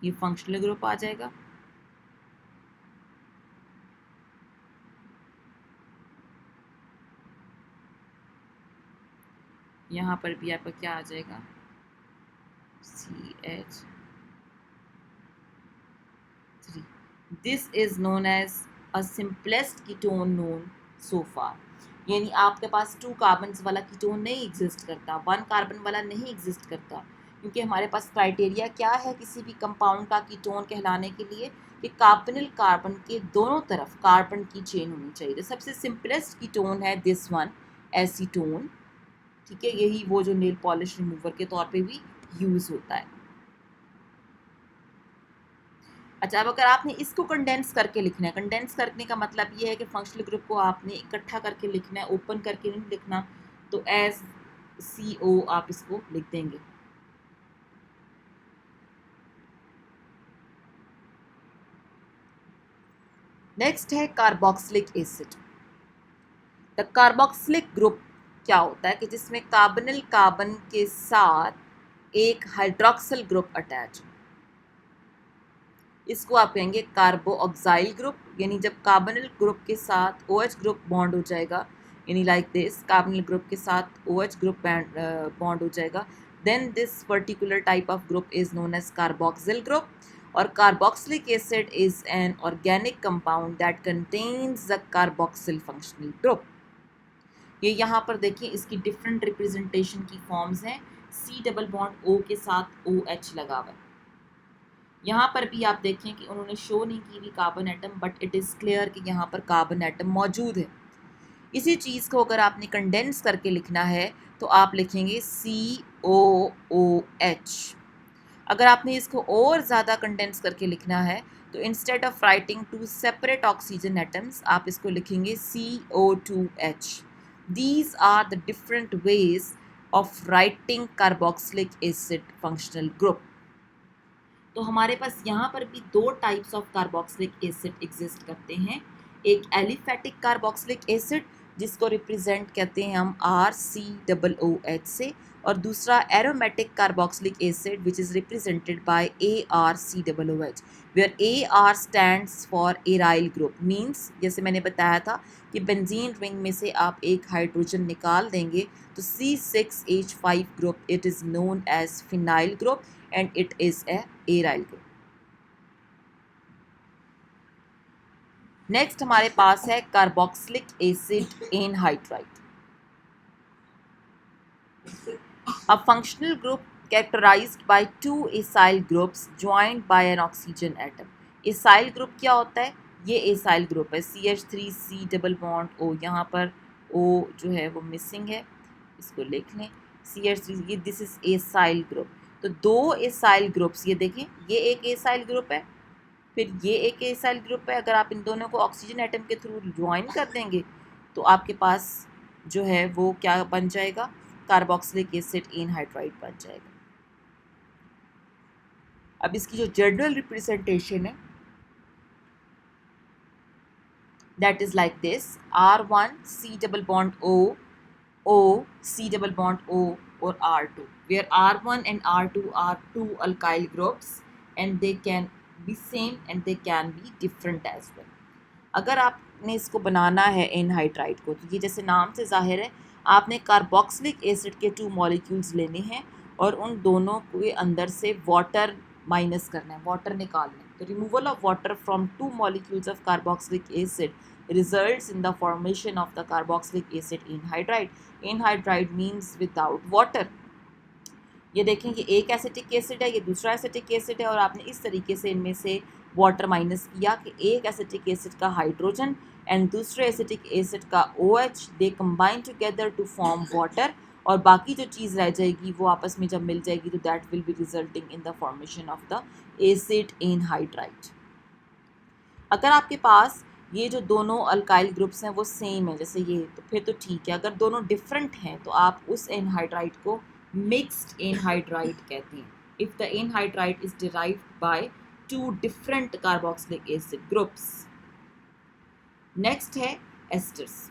Speaker 1: ये फंक्शनल ग्रुप आ जाएगा। यहाँ पर भी आपका क्या आ जाएगा, CH3। This is known as a simplest ketone known so far. यानी आपके पास 2 कार्बन्स वाला कीटोन नहीं एग्जिस्ट करता, 1 कार्बन वाला नहीं एग्जिस्ट करता, क्योंकि हमारे पास क्राइटेरिया क्या है किसी भी कंपाउंड का कीटोन कहलाने के लिए कि कार्बोनिल कार्बन के दोनों तरफ कार्बन की चेन होनी चाहिए। तो सबसे सिंपलेस्ट कीटोन है दिस वन, एसीटोन। ठीक है, यही वो जो नेल पॉलिश रिमूवर के तौर पे भी यूज़ होता है। अच्छा, अब अगर आपने इसको कंडेंस करके लिखना है, कंडेंस करने का मतलब ये है कि फंक्शनल ग्रुप को आपने इकट्ठा करके लिखना है, ओपन करके नहीं लिखना, तो एज CO आप इसको लिख देंगे। नेक्स्ट है carboxylic acid. The carboxylic group क्या होता है कि जिसमें कार्बोनिल कार्बन के साथ एक हाइड्रोक्सिल ग्रुप अटैच, इसको आप कहेंगे कार्बोऑक्साइल ग्रुप। यानी जब कार्बोनिल ग्रुप के साथ OH ग्रुप बॉन्ड हो जाएगा, यानी लाइक दिस, कार्बोनिल ग्रुप के साथ OH ग्रुप बॉन्ड हो जाएगा, then this particular type of group is known as carboxyl group. और carboxylic acid is an organic compound that contains the carboxyl functional group. ये यहाँ पर देखिए इसकी डिफरेंट रिप्रेजेंटेशन की फॉर्म्स हैं। C डबल बॉन्ड O के साथ OH लगा हुआ है। यहाँ पर भी आप देखें कि उन्होंने शो नहीं की हुई carbon atom, but it is clear कि यहाँ पर कार्बन एटम मौजूद है। इसी चीज़ को अगर आपने कंडेंस करके लिखना है तो आप लिखेंगे COOH। अगर आपने इसको और ज़्यादा कंडेंस करके लिखना है तो instead of writing 2 separate oxygen atoms आप इसको लिखेंगे CO2H। These are the different ways of writing carboxylic acid functional group. तो हमारे पास यहाँ पर भी 2 types of carboxylic acid exist करते हैं। एक एलिफेटिक कार्बोक्सिलिक एसिड जिसको रिप्रेजेंट करते हैं हम RCOOH से, और दूसरा aromatic carboxylic acid which is represented by ARCOOH, where AR stands for aryl group. Means जैसे मैंने बताया था कि बेंजीन रिंग में से आप एक हाइड्रोजन निकाल देंगे तो C6H5 group, it is known as phenyl group and it is a aryl group. Next हमारे पास है carboxylic acid anhydride, a functional group characterized by 2 acyl groups joined by an oxygen atom. acyl group क्या होता है, ये acyl group है, CH3C double bond O, यहाँ पर O जो है वो मिसिंग है, इसको लिख लें CH3, ये दिस इज acyl group। तो 2 एसाइल ग्रुप्स, ये देखें ये एक एसाइल ग्रुप है, फिर ये एक एसाइल ग्रुप है। अगर आप इन दोनों को ऑक्सीजन एटम के थ्रू ज्वाइन कर देंगे तो आपके पास जो है वो क्या बन जाएगा, कार्बोक्सिलिक एसिड एनहाइड्राइड बन जाएगा। अब इसकी जो जनरल रिप्रेजेंटेशन है that is like this, R1C double bond O C double bond O or R2, where R1 and R2 are 2 alkyl groups and they can be same and they can be different as well. अगर आपने इसको बनाना है anhydride को तो ये जैसे नाम से जाहिर है आपने कार्बोक्सिलिक एसिड के 2 मॉलिक्यूल्स लेने हैं और उन दोनों के अंदर से वाटर माइनस करना है, वाटर निकालना है। तो removal of water from 2 molecules of carboxylic acid results in the formation of the carboxylic acid anhydride. Anhydride means without water. ये देखें ये एक एसिटिक एसिड है, ये दूसरा एसिटिक एसिड है, और आपने इस तरीके से इनमें से वाटर माइनस किया कि एक एसिटिक एसिड का हाइड्रोजन एंड दूसरे एसिटिक एसिड का OH they combine together to form water, और बाकी जो चीज़ रह जाएगी वो आपस में जब मिल जाएगी तो that will be resulting in the formation of the acid anhydride. अगर आपके पास ये जो दोनों अल्काइल ग्रुप्स हैं वो सेम है जैसे ये, तो फिर तो ठीक है। अगर दोनों डिफरेंट हैं तो आप उस एनहाइड्राइड को मिक्स्ड एनहाइड्राइड कहते हैं, if the anhydride is derived by two different carboxylic acid groups. Next है esters.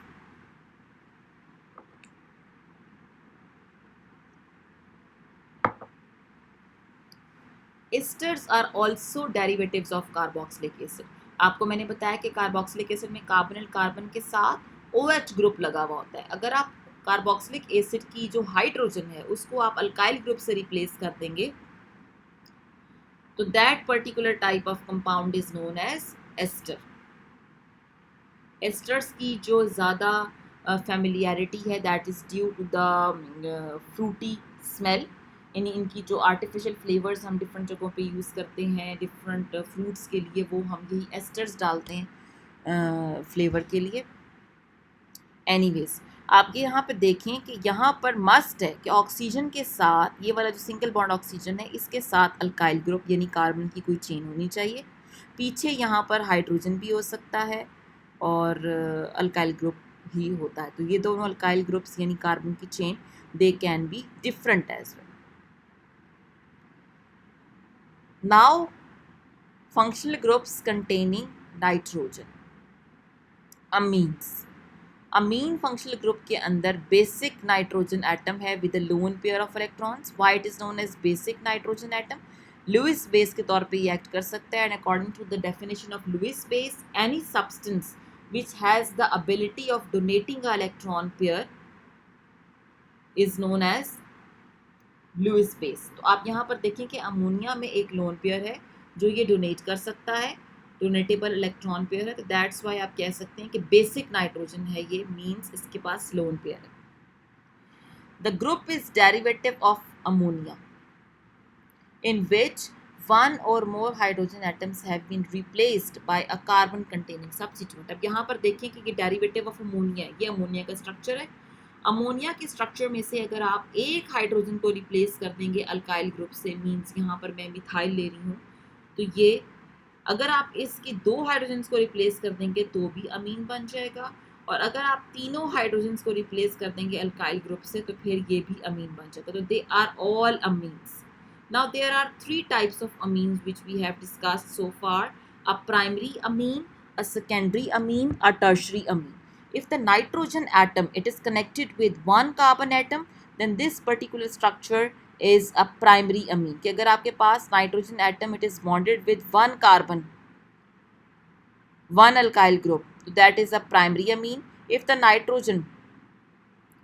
Speaker 1: Esters are also derivatives of carboxylic acid. आपको मैंने बताया कि कार्बोक्सिलिक एसिड में कार्बोनिल कार्बन के साथ OH ग्रुप लगा हुआ होता है। अगर आप कार्बोक्सिलिक एसिड की जो हाइड्रोजन है उसको आप अल्काइल ग्रुप से रिप्लेस कर देंगे तो that particular type of compound is known as ester. Esters की जो ज़्यादा फेमिलियरिटी है that is due to the fruity smell, यानी इनकी जो आर्टिफिशियल फ्लेवर्स हम डिफरेंट जगहों पे यूज़ करते हैं डिफरेंट फ्रूट्स के लिए, वो हम यही एस्टर्स डालते हैं फ्लेवर के लिए। एनीवेज आप ये यहाँ पे देखें कि यहाँ पर मस्ट है कि ऑक्सीजन के साथ ये वाला जो सिंगल बॉन्ड ऑक्सीजन है इसके साथ अल्काइल ग्रुप यानी कार्बन की कोई चेन होनी चाहिए। पीछे यहाँ पर हाइड्रोजन भी हो सकता है और अल्काइल ग्रुप ही होता है। तो ये दोनों अल्काइल ग्रुप्स यानी कार्बन की chain they can be different as well. Now functional groups containing nitrogen, amines. Amine functional group के अंदर बेसिक नाइट्रोजन एटम है with a lone pair of electrons. Why it is known as basic nitrogen atom? Lewis base के तौर पे ये act कर सकता है and according to the definition of Lewis base any substance which has the ability of donating an electron pair is known as Lewis base। तो आप यहाँ पर देखें कि अमोनिया में एक लोन पेयर है जो ये डोनेट कर सकता है, डोनेटेबल इलेक्ट्रॉन पेयर है, तो दैट्स वाई आप कह सकते हैं कि बेसिक नाइट्रोजन है ये, मीन्स इसके पास लोन पेयर है। The group is derivative of ammonia in which one or more hydrogen atoms have been replaced by a carbon containing substituent। अब यहाँ पर देखें कि ये डेरिवेटिव ऑफ अमोनिया है, ये अमोनिया का स्ट्रक्चर है। अमोनिया के स्ट्रक्चर में से अगर आप एक हाइड्रोजन को रिप्लेस कर देंगे अल्काइल ग्रुप से, मीन्स यहाँ पर मैं मिथाइल ले रही हूँ, तो ये अगर आप इसकी दो हाइड्रोजन को रिप्लेस कर देंगे तो भी अमीन बन जाएगा, और अगर आप तीनों हाइड्रोजन को रिप्लेस कर देंगे अल्काइल ग्रुप से तो फिर ये भी अमीन बन जाएगा। तो they are all amines. Now there are three types of amines which we have discussed so far: a primary amine, a secondary amine, a tertiary amine. If the nitrogen atom it is connected with one carbon atom, then this particular structure is a primary amine। कि अगर आपके पास nitrogen atom it is bonded with one carbon, one alkyl group, so that is a primary amine। If the nitrogen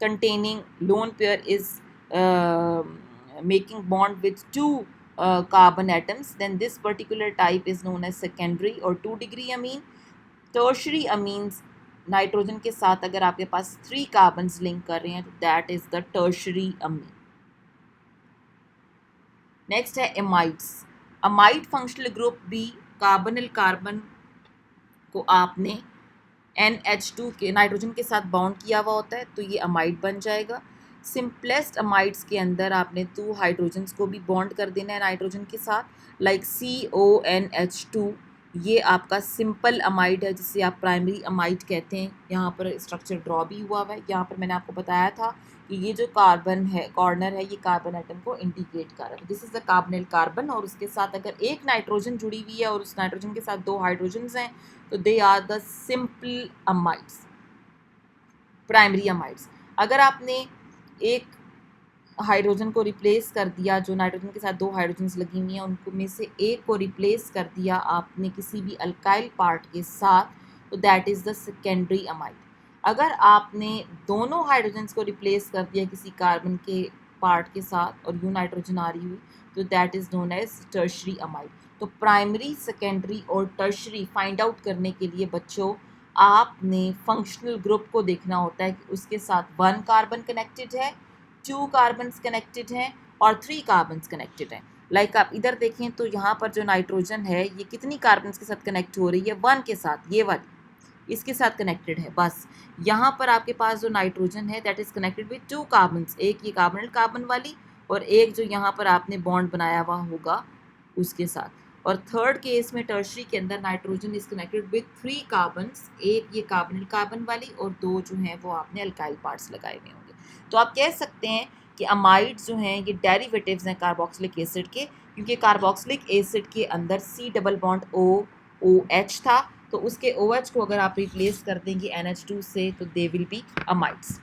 Speaker 1: containing lone pair is making bond with two carbon atoms, then this particular type is known as secondary or 2-degree amine। tertiary amines nitrogen के साथ अगर आपके पास 3 carbons link कर रहे हैं तो that is the tertiary Amin. Next है amides. Amide functional group भी कार्बोनिल कार्बन को आपने NH2 के नाइट्रोजन के साथ बाउंड किया हुआ होता है तो ये अमाइड बन जाएगा। सिंपलेस्ट अमाइड्स के अंदर आपने 2 हाइड्रोजन्स को भी बॉन्ड कर देना है नाइट्रोजन के साथ, लाइक CONH2, ये आपका सिंपल अमाइड है जिसे आप प्राइमरी अमाइड कहते हैं। यहाँ पर स्ट्रक्चर ड्रॉ भी हुआ है। यहाँ पर मैंने आपको बताया था कि ये जो कार्बन है कॉर्नर है ये कार्बन एटम को इंडिकेट कर रहा है। This is the carbonyl carbon और उसके साथ अगर एक नाइट्रोजन जुड़ी हुई है और उस नाइट्रोजन के साथ 2 हाइड्रोजन्स हैं तो they are the simple amides, primary amides. अगर आपने एक हाइड्रोजन को रिप्लेस कर दिया, जो नाइट्रोजन के साथ 2 हाइड्रोजन्स लगी हुई हैं उनको में से एक को रिप्लेस कर दिया आपने किसी भी अल्काइल पार्ट के साथ, तो that is the secondary amide. अगर आपने दोनों हाइड्रोजन्स को रिप्लेस कर दिया किसी कार्बन के पार्ट के साथ और यूँ नाइट्रोजन आ रही हुई तो that is known as tertiary amide. तो प्राइमरी, सेकेंडरी और टर्शरी फाइंड आउट करने के लिए बच्चों आपने फंक्शनल ग्रुप को देखना होता है कि उसके साथ 1 कार्बन कनेक्टेड है, 2 कार्बन्स कनेक्टेड हैं और 3 कार्बन्स कनेक्टेड हैं। लाइक आप इधर देखें तो यहाँ पर जो नाइट्रोजन है ये कितनी कार्बन्स के साथ कनेक्ट हो रही है, 1 के साथ, ये वाली। इसके साथ कनेक्टेड है बस। यहाँ पर आपके पास जो नाइट्रोजन है that is connected with 2 carbons, एक ये कार्बोनिल कार्बन वाली और एक जो यहाँ पर आपने बॉन्ड बनाया हुआ होगा उसके साथ। और थर्ड केस में टर्शरी के अंदर nitrogen is connected with 3 carbons, एक ये कार्बोनिल कार्बन वाली और 2 जो हैं वो आपने अल्काइल पार्ट्स लगाए हुए होंगे। तो आप कह सकते हैं कि अमाइड्स जो हैं ये डेरिवेटिव्स हैं कार्बोक्सिलिक एसिड के, क्योंकि कार्बोक्सिलिक एसिड के अंदर C डबल बॉन्ड OH था, तो उसके OH को अगर आप रिप्लेस कर देंगे NH2 से तो they will be amides.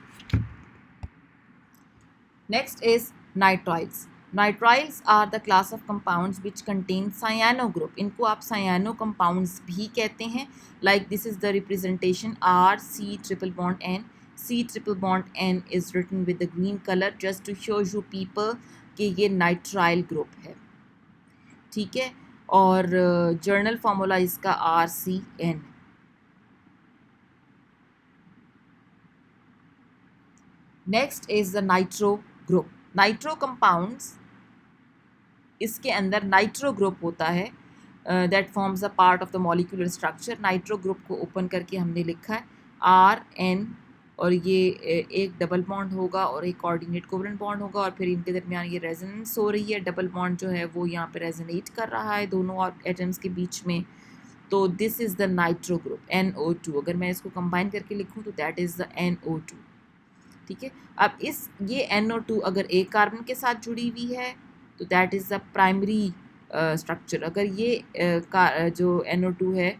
Speaker 1: Next is nitriles. Nitriles are the class of compounds which contain cyano group, इनको आप सायानो कंपाउंड्स भी कहते हैं। Like this is the representation RC triple bond N, C triple bond N is written with the green colour just to show you people कि ये nitrile group है, ठीक है। और जर्नल फार्मूला इसका RCN। Next is the nitro group. Nitro compounds, इसके अंदर nitro group होता है that forms a part of the molecular structure. Nitro group को ओपन करके हमने लिखा है RN और ये एक डबल बॉन्ड होगा और एक कोऑर्डिनेट कोवलेंट बॉन्ड होगा और फिर इनके दरमियान ये रेजोनेंस हो रही है, डबल बॉन्ड जो है वो यहाँ पे रेजोनेट कर रहा है दोनों एटम्स के बीच में। तो this is the nitro group NO2। अगर मैं इसको कंबाइन करके लिखूँ तो दैट इज़ द NO2, ठीक है। अब ये NO2 अगर एक कार्बन के साथ जुड़ी हुई है तो that is the primary structure. अगर ये जो NO2 है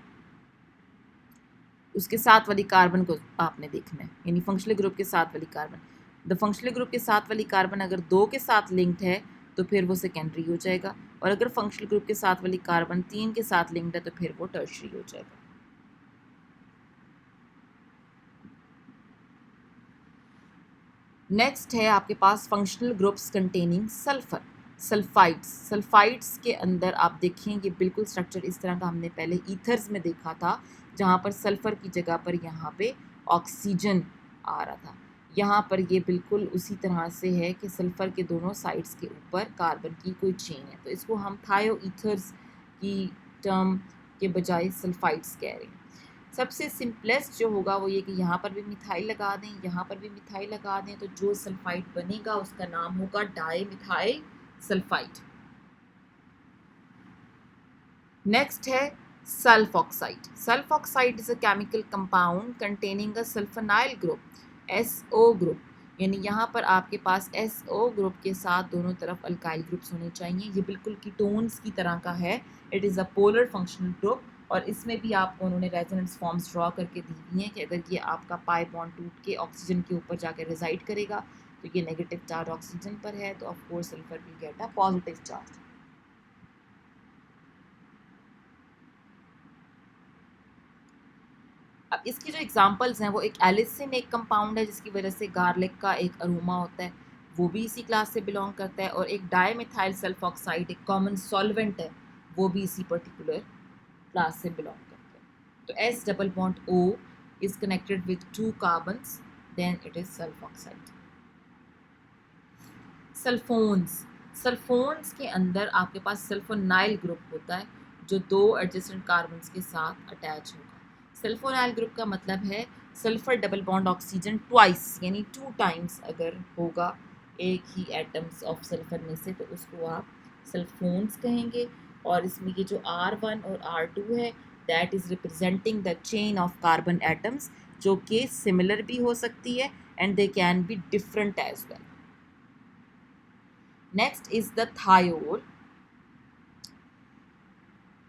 Speaker 1: उसके साथ वाली कार्बन को आपने देखना है, यानी फंक्शनल ग्रुप के साथ वाली कार्बन। द फंक्शनल ग्रुप के साथ वाली कार्बन अगर 2 के साथ लिंक्ड है तो फिर वो सेकेंडरी हो जाएगा, और अगर फंक्शनल ग्रुप के साथ वाली कार्बन 3 के साथ लिंक्ड है तो फिर वो टर्शरी हो जाएगा। नेक्स्ट है आपके पास functional groups containing sulphur, sulphides. Sulphides के अंदर आप देखें ये बिल्कुल स्ट्रक्चर इस तरह का हमने पहले ईथर्स में देखा था, जहाँ पर सल्फर की जगह पर यहाँ पे ऑक्सीजन आ रहा था। यहाँ पर ये बिल्कुल उसी तरह से है कि सल्फर के दोनों साइड्स के ऊपर कार्बन की कोई चेन है, तो इसको हम थायो ईथर्स की टर्म के बजाय सल्फाइड्स कह रहे हैं। सबसे सिंपलेस्ट जो होगा वो ये कि यहाँ पर भी मिथाइल लगा दें, यहाँ पर भी मिथाइल लगा दें, तो जो सल्फाइड बनेगा उसका नाम होगा डाई मिथाइल सल्फाइड। नेक्स्ट है sulph oxide. Sulph oxide is a chemical compound containing a sulfonyl group SO group, यानी यहाँ पर आपके पास SO ग्रुप के साथ दोनों तरफ अल्काइल ग्रुप्स होने चाहिए। ये बिल्कुल कीटोन्स की तरह का है, it is a polar functional group, और इसमें भी आपको उन्होंने रेजोनेंस फॉर्म्स ड्रॉ करके दी हुई हैं कि अगर ये आपका पाई बॉन्ड टूट के ऑक्सीजन के ऊपर जाकर रिजाइड करेगा तो ये नेगेटिव चार्ज ऑक्सीजन पर है, तो of course sulphur will get a positive charge. अब इसकी जो एग्जांपल्स हैं वो एक एलिसिन एक कंपाउंड है जिसकी वजह से गार्लिक का एक अरोमा होता है, वो भी इसी क्लास से बिलोंग करता है, और एक डाईमिथाइल सल्फॉक्साइड एक कॉमन सॉल्वेंट है, वो भी इसी पर्टिकुलर क्लास से बिलोंग करता है। तो S double bond O is connected with 2 carbons, then it is sulfoxide. सल्फोन्स। सल्फोन्स के अंदर आपके पास सल्फोनाइल ग्रुप होता है जो 2 एडजेसेंट कार्बन्स के साथ अटैच होगा। सल्फोनाइल ग्रुप का मतलब है sulphur double bond oxygen twice, यानी 2 टाइम्स अगर होगा एक ही एटम्स ऑफ सल्फर में से तो उसको आप सल्फोन्स कहेंगे। और इसमें ये जो R1 और R2 है that is representing the chain of carbon atoms, जो कि सिमिलर भी हो सकती है and they can be different as well. Next is the thiol.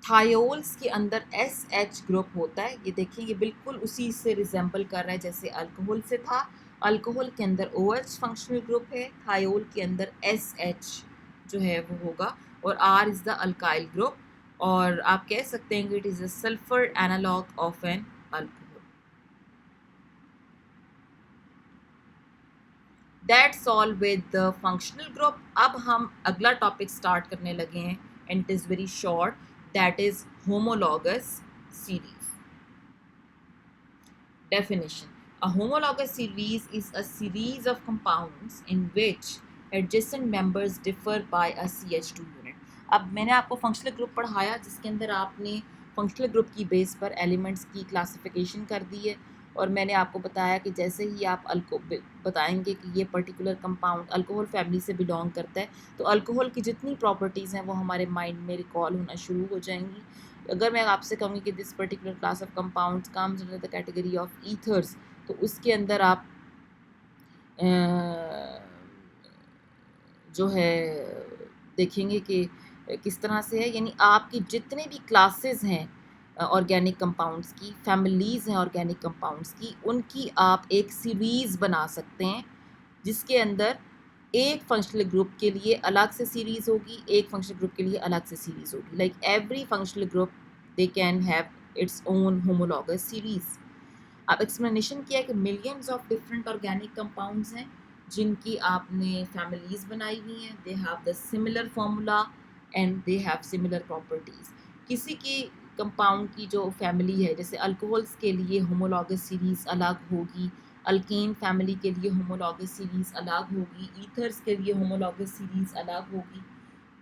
Speaker 1: Thiols के अंदर SH ग्रुप होता है, ये देखें ये बिल्कुल उसी से रिजेंबल कर रहा है जैसे अल्कोहल से था। अल्कोहल के अंदर OH फंक्शनल ग्रुप है, थायोल के अंदर SH जो है वो होगा, और R is the alkyl group, और आप कह सकते हैं कि it is a sulphur analogue of an alcohol. That's all with the functional group. अब हम अगला टॉपिक स्टार्ट करने लगे हैं and it is very short, that is homologous series. Definition: a homologous series is a series of compounds in which adjacent members differ by a CH2 unit. अब मैंने आपको functional group पढ़ाया जिसके अंदर आपने फंक्शनल ग्रुप की base पर elements की क्लासिफिकेशन कर दी है। और मैंने आपको बताया कि जैसे ही आप बताएंगे कि ये पर्टिकुलर कंपाउंड अल्कोहल फैमिली से बिलोंग करता है, तो अल्कोहल की जितनी प्रॉपर्टीज़ हैं वो हमारे माइंड में रिकॉल होना शुरू हो जाएंगी। अगर मैं आपसे कहूँगी कि this particular class of compounds comes under the category of ethers, तो उसके अंदर आप जो है देखेंगे कि किस तरह से है, यानी आपकी जितने भी क्लासेस हैं ऑर्गेनिक कंपाउंड्स की, फैमिलीज़ हैं ऑर्गेनिक कंपाउंड्स की, उनकी आप एक सीरीज़ बना सकते हैं जिसके अंदर एक फंक्शनल ग्रुप के लिए अलग से सीरीज़ होगी, एक फंक्शनल ग्रुप के लिए अलग से सीरीज़ होगी। Like every functional group they can have its own homologous series. अब एक्सप्लेनेशन किया कि millions of different organic compounds हैं जिनकी आपने फैमिलीज़ बनाई हुई हैं। They have the similar formula and they have similar properties. किसी की कंपाउंड की जो फैमिली है, जैसे अल्कोहल्स के लिए होमोलॉगस सीरीज़ अलग होगी, अल्केन फैमिली के लिए होमोलॉगस सीरीज़ अलग होगी, ईथर्स के लिए होमोलॉगस सीरीज़ अलग होगी,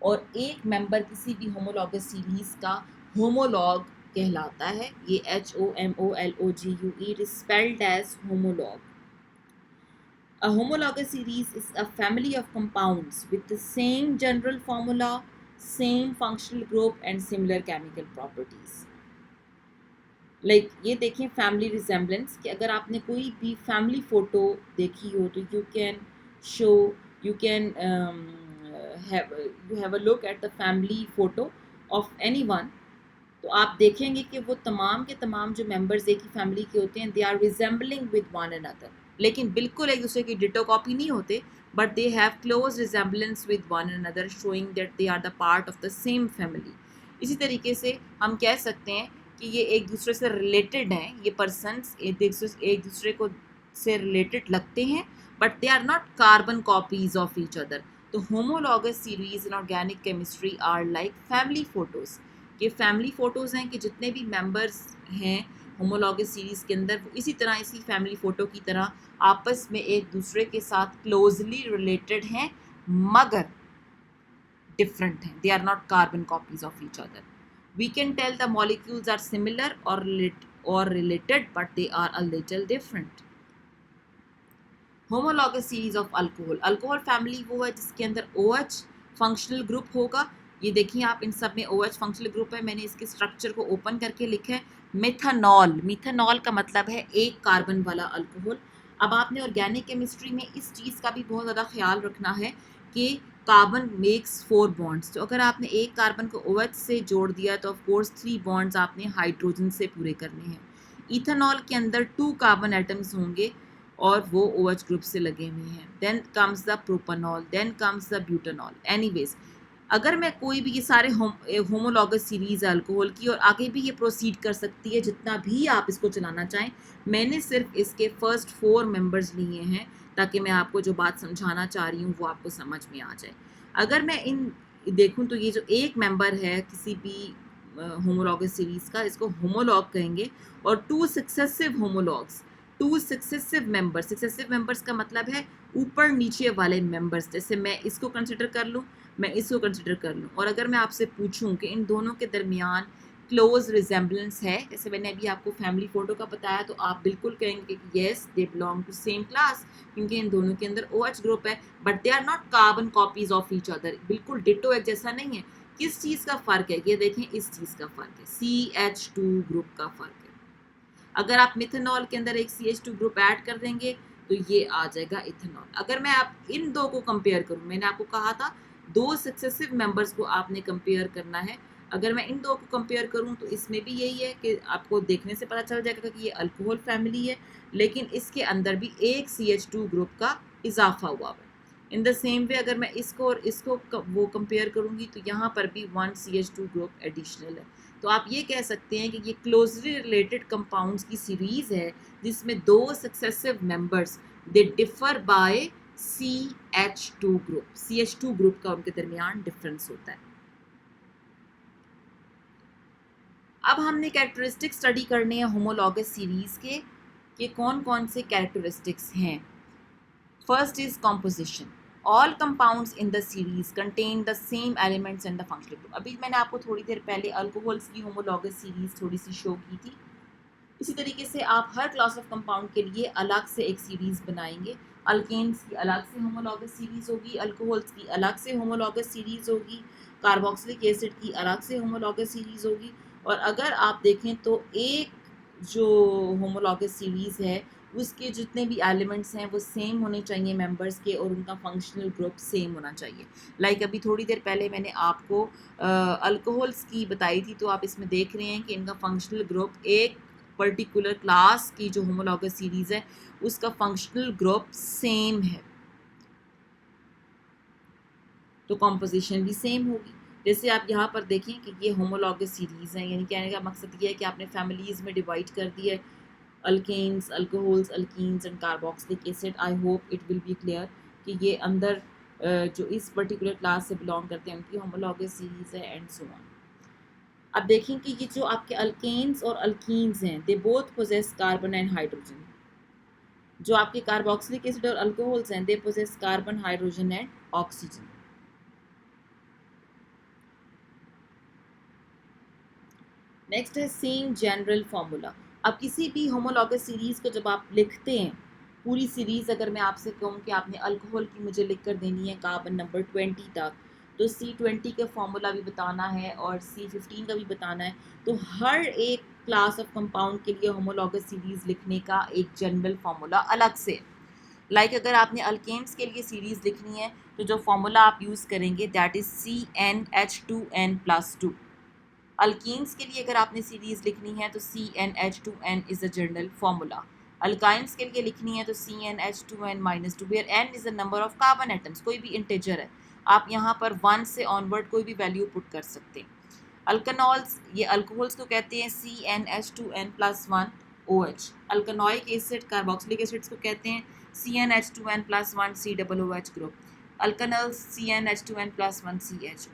Speaker 1: और एक मेंबर किसी भी होमोलॉगस सीरीज़ का होमोलॉग कहलाता है। ये HOMOLOGUE, it is spelled as homolog. A homologous series is a family of compounds with the same general formula, same functional group and similar chemical properties. Like ये देखें family resemblance, कि अगर आपने कोई भी फैमिली फ़ोटो देखी हो तो you can show, you can you have a look at the family photo of anyone, तो आप देखेंगे कि वो तमाम के तमाम जो मेंबर्स एक ही फैमिली के होते हैं, they are resembling with one another, लेकिन बिल्कुल एक दूसरे की डिटो कॉपी नहीं होते, but they have close resemblance with one another, showing that they are the part of the same family. इसी तरीके से हम कह सकते हैं कि ये एक दूसरे से रिलेटेड हैं, ये पर्सनस एक दूसरे को से रिलेटेड लगते हैं, but they are not carbon copies of each other. तो homologous series in organic chemistry are like family photos. ये फैमिली फ़ोटोज़ हैं कि जितने भी मेंबर्स हैं होमोलॉगस सीरीज़ के अंदर, वो इसी तरह इसी फैमिली फ़ोटो की तरह आपस में एक दूसरे के साथ क्लोजली रिलेटेड हैं, मगर different हैं, they are not carbon copies of each other. We can tell the molecules are similar or related, but they are a little different. Homologous series of alcohol, alcohol family वो है जिसके अंदर OH functional group होगा। ये देखिए आप, इन सब में OH फंक्शनल ग्रुप है। मैंने इसके स्ट्रक्चर को ओपन करके लिखा है मेथनॉल। मिथेनॉल का मतलब है एक कार्बन वाला अल्कोहल। अब आपने ऑर्गेनिक केमिस्ट्री में इस चीज़ का भी बहुत ज़्यादा ख्याल रखना है कि कार्बन मेक्स 4 बॉन्ड्स, तो अगर आपने एक कार्बन को OH से जोड़ दिया तो ऑफ कोर्स 3 बॉन्ड्स आपने हाइड्रोजन से पूरे करने हैं। इथेनॉल के अंदर 2 कार्बन एटम्स होंगे और वो OH ग्रुप से लगे हुए हैं। Then comes the propanol, then comes the butanol. Anyways, अगर मैं कोई भी, ये सारे होमोलॉगस सीरीज़ है अल्कोहल की, और आगे भी ये प्रोसीड कर सकती है जितना भी आप इसको चलाना चाहें। मैंने सिर्फ इसके फर्स्ट 4 मेंबर्स लिए हैं ताकि मैं आपको जो बात समझाना चाह रही हूँ वो आपको समझ में आ जाए। अगर मैं इन देखूँ तो ये जो एक मेंबर है किसी भी होमोलॉगस सीरीज़ का, इसको होमोलॉग कहेंगे, और 2 सक्सेसिव होमोलॉग्स, 2 सक्सेसिव मेंबर्स का मतलब है ऊपर नीचे वाले मेंबर्स। जैसे मैं इसको कंसिडर कर लूँ, मैं इसको कंसिडर कर लूँ, और अगर मैं आपसे पूछूं कि इन दोनों के दरमियान क्लोज रिजेंबलेंस है, जैसे मैंने अभी आपको फैमिली फ़ोटो का बताया, तो आप बिल्कुल कहेंगे कि yes they belong to same class, क्योंकि इन दोनों के अंदर OH ग्रुप है, but they are not carbon copies of each other. बिल्कुल डिटो एक जैसा नहीं है। किस चीज़ का फ़र्क है, ये देखें, इस चीज़ का फ़र्क है, CH2 ग्रुप का फ़र्क है। अगर आप मिथेनॉल के अंदर एक CH2 ग्रुप ऐड कर देंगे तो ये आ जाएगा इथेनॉल। अगर मैं आप इन दो को कंपेयर करूँ, मैंने आपको कहा था 2 सक्सेसिव मेंबर्स को आपने कंपेयर करना है। अगर मैं इन दो को कंपेयर करूँ तो इसमें भी यही है कि आपको देखने से पता चल जाएगा कि ये अल्कोहल फैमिली है, लेकिन इसके अंदर भी एक CH2 ग्रुप का इजाफा हुआ है। इन द सेम वे अगर मैं इसको और इसको वो कंपेयर करूँगी तो यहाँ पर भी 1 CH2 ग्रुप एडिशनल है। तो आप ये कह सकते हैं कि ये क्लोजली रिलेटेड कंपाउंड्स की सीरीज़ है जिसमें 2 successive members they differ by CH2 group. CH2 group का उनके दरमियान डिफरेंस होता है। अब हमने कैरेक्टरिस्टिक स्टडी करने हैं होमोलॉगस सीरीज़ के, कि कौन कौन से कैरेक्टरिस्टिक्स हैं। First is composition. All compounds in the series contain the same elements in the functional group. अभी मैंने आपको थोड़ी देर पहले अल्कोहल्स की होमोलॉगस सीरीज थोड़ी सी शो की थी। इसी तरीके से आप हर क्लास ऑफ कंपाउंड के लिए अलग से एक सीरीज बनाएंगे। अल्केन्स की अलग से होमोलॉगस सीरीज होगी, अल्कोहल्स की अलग से होमोलॉगस सीरीज होगी, कार्बोक्सिलिक एसिड की अलग से होमोलॉगस सीरीज होगी। और अगर आप देखें तो एक जो होमोलॉगस सीरीज है उसके जितने भी एलिमेंट्स हैं वो सेम होने चाहिए मेंबर्स के, और उनका फंक्शनल ग्रुप सेम होना चाहिए। लाइक अभी थोड़ी देर पहले मैंने आपको अल्कोहल्स की बताई थी, तो आप इसमें देख रहे हैं कि इनका फंक्शनल ग्रुप एक पर्टिकुलर क्लास की जो होमोलॉगस सीरीज है उसका फंक्शनल ग्रुप सेम है, तो कॉम्पोजिशन भी सेम होगी। जैसे आप यहाँ पर देखें कि ये होमोलॉगस सीरीज है, यानी कहने का मकसद ये है कि आपने फैमिलीज में डिवाइड कर दिया है, alkanes, alcohols, alkenes and carboxylic acid. I hope it will be clear कि ये अंदर जो इस पर्टिकुलर क्लास से बिलोंग करते हैं उनकी होमोलॉगस सीरीज है एंड सो ऑन। अब देखें कि ये जो आपके अल्केन्स और अल्कीन्स हैं they both possess carbon and hydrogen. जो आपके कार्बोक्सिलिक एसिड और अल्कोहल्स हैं they possess carbon, hydrogen and oxygen. Next है सेम जनरल फार्मूला। अब किसी भी होमोलॉगस सीरीज को जब आप लिखते हैं, पूरी सीरीज अगर मैं आपसे कहूँ कि आपने अल्कोहल की मुझे लिख कर देनी है कार्बन नंबर 20 तक, तो C20 का फार्मूला भी बताना है और C15 का भी बताना है। तो हर एक क्लास ऑफ कंपाउंड के लिए होमोलॉगस सीरीज लिखने का एक जनरल फार्मूला अलग से। लाइक अगर आपने अल्केन्स के लिए सीरीज लिखनी है तो जो फार्मूला आप यूज़ करेंगे दैट इज़ CnH2n+2। अल्कीन्स के लिए अगर आपने सीरीज लिखनी है तो CnH2n is a general formula. Alkynes के लिए लिखनी है तो CnH2n-2, where n is the number of carbon atoms, कोई भी इंटीजर है, आप यहाँ पर 1 से ऑनवर्ड कोई भी वैल्यू पुट कर सकते हैं। अल्कनॉल्स, ये अल्कोहल्स को कहते हैं CnH2n+1 OH। Alkanoic acid, carboxylic acids को कहते हैं CnH2n+1 COOH group. अल्कनल्स CnH2n+1 CHO।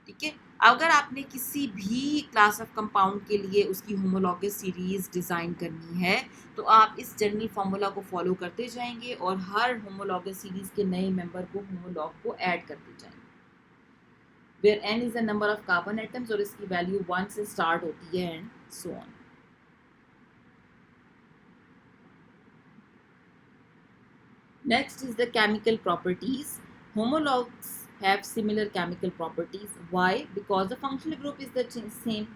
Speaker 1: ठीक है, अगर आपने किसी भी क्लास ऑफ कंपाउंड के लिए उसकी होमोलॉगस सीरीज डिज़ाइन करनी है तो आप इस जनरल फार्मूला को फॉलो करते जाएंगे और हर होमोलॉगस सीरीज के नए मेंबर को होमोलॉग को ऐड करते जाएंगे। Where n is the number of carbon atoms और इसकी वैल्यू 1 से स्टार्ट होती है and so on. Next is the chemical properties. Homologs have similar chemical properties. Why? Because the functional group is the same.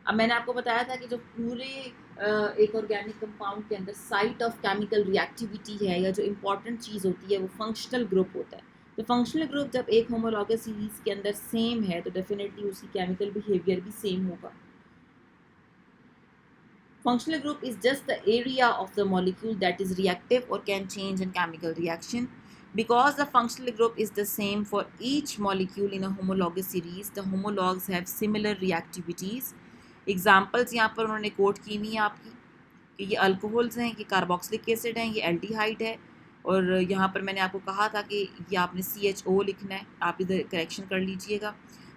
Speaker 1: अब मैंने आपको बताया था कि जो पूरे एक ऑर्गेनिक कंपाउंड के अंदर साइट ऑफ केमिकल रिएक्टिविटी है या जो इम्पॉर्टेंट चीज़ होती है वो फंक्शनल ग्रुप होता है। तो फंक्शनल ग्रुप जब एक होमोलॉगस सीरीज के अंदर सेम है तो डेफिनेटली उसकी केमिकल बिहेवियर भी सेम होगा। Functional group is just the area of the molecule that is reactive or can change in chemical reaction. Because the functional group is the same for each molecule in a homologous series, the homologs have similar reactivities. Examples यहाँ पर उन्होंने coat की हुई है आपकी कि ये alcohols हैं, ये कार्बोक्सिलिक एसिड हैं, ये एल्डिहाइड है, और यहाँ पर मैंने आपको कहा था कि ये आपने CHO लिखना है, आप इधर करेक्शन कर लीजिएगा।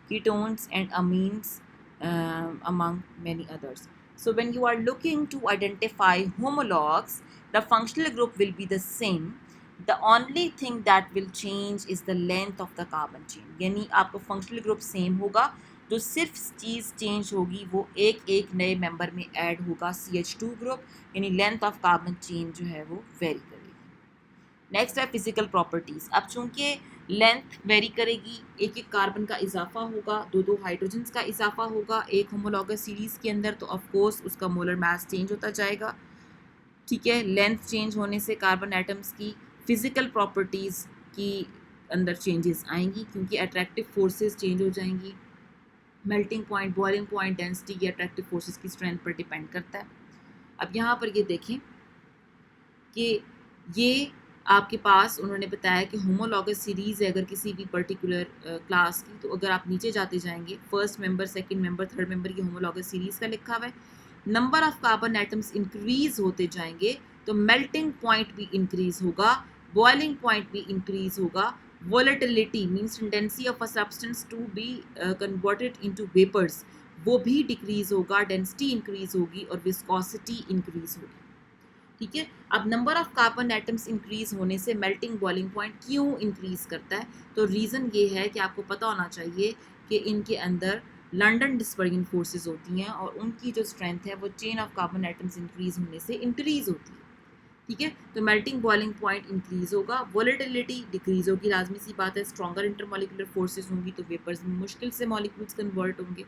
Speaker 1: Ketones and amines among many others. So when you are looking to identify homologs, the functional group will be the same. The only thing that will change is the length of the carbon chain. यानी आपका functional group same होगा, जो सिर्फ चीज़ change होगी वो एक एक नए मेंबर में ऐड होगा CH2 ग्रुप, यानी लेंथ ऑफ कार्बन चेन जो है वो वेरी करेगी। नेक्स्ट है फिजिकल प्रॉपर्टीज़। अब चूंकि लेंथ वेरी करेगी, एक एक कार्बन का इजाफा होगा, दो दो हाइड्रोजन्स का इजाफा होगा एक होमोलॉगस सीरीज़ के अंदर, तो ऑफकोर्स उसका मोलर मास चेंज होता जाएगा। ठीक है, लेंथ चेंज होने से कार्बन एटम्स की फिज़िकल प्रॉपर्टीज़ की अंदर चेंजेस आएंगी क्योंकि अट्रैक्टिव फोर्सेस चेंज हो जाएंगी। Melting point, boiling point, density ये अट्रैक्टिव फोर्सेस की स्ट्रेंथ पर डिपेंड करता है। अब यहाँ पर ये देखें कि ये आपके पास उन्होंने बताया कि होमोलॉगस सीरीज़ है अगर किसी भी पर्टिकुलर क्लास की, तो अगर आप नीचे जाते जाएंगे first member, second member, third member, ये होमोलॉगस सीरीज़ का लिखा हुआ है। Number of carbon atoms increase होते जाएंगे तो मेल्टिंग पॉइंट भी इंक्रीज होगा, बॉइलिंग पॉइंट भी इंक्रीज होगा, volatility means tendency of a substance to be converted into vapours वो भी डिक्रीज होगा, डेंसिटी इंक्रीज होगी और विस्कोसिटी इंक्रीज होगी। ठीक है। अब number of carbon atoms increase होने से मेल्टिंग बॉइलिंग पॉइंट क्यों इंक्रीज करता है? तो रीज़न ये है कि आपको पता होना चाहिए कि इनके अंदर लंडन डिस्पर्जन फोर्सेस होती हैं और उनकी जो स्ट्रेंथ है वो chain of carbon atoms increase होने से इंक्रीज होती है। ठीक है, तो मेल्टिंग बॉइलिंग पॉइंट इंक्रीज होगा, वोलेटिलिटी डिक्रीज होगी, लाजमी सी बात है। स्ट्रॉन्गर इंटरमोलिकुलर फोर्सेस होंगी तो वेपर्स में मुश्किल से मॉलिक्यूल्स कन्वर्ट होंगे।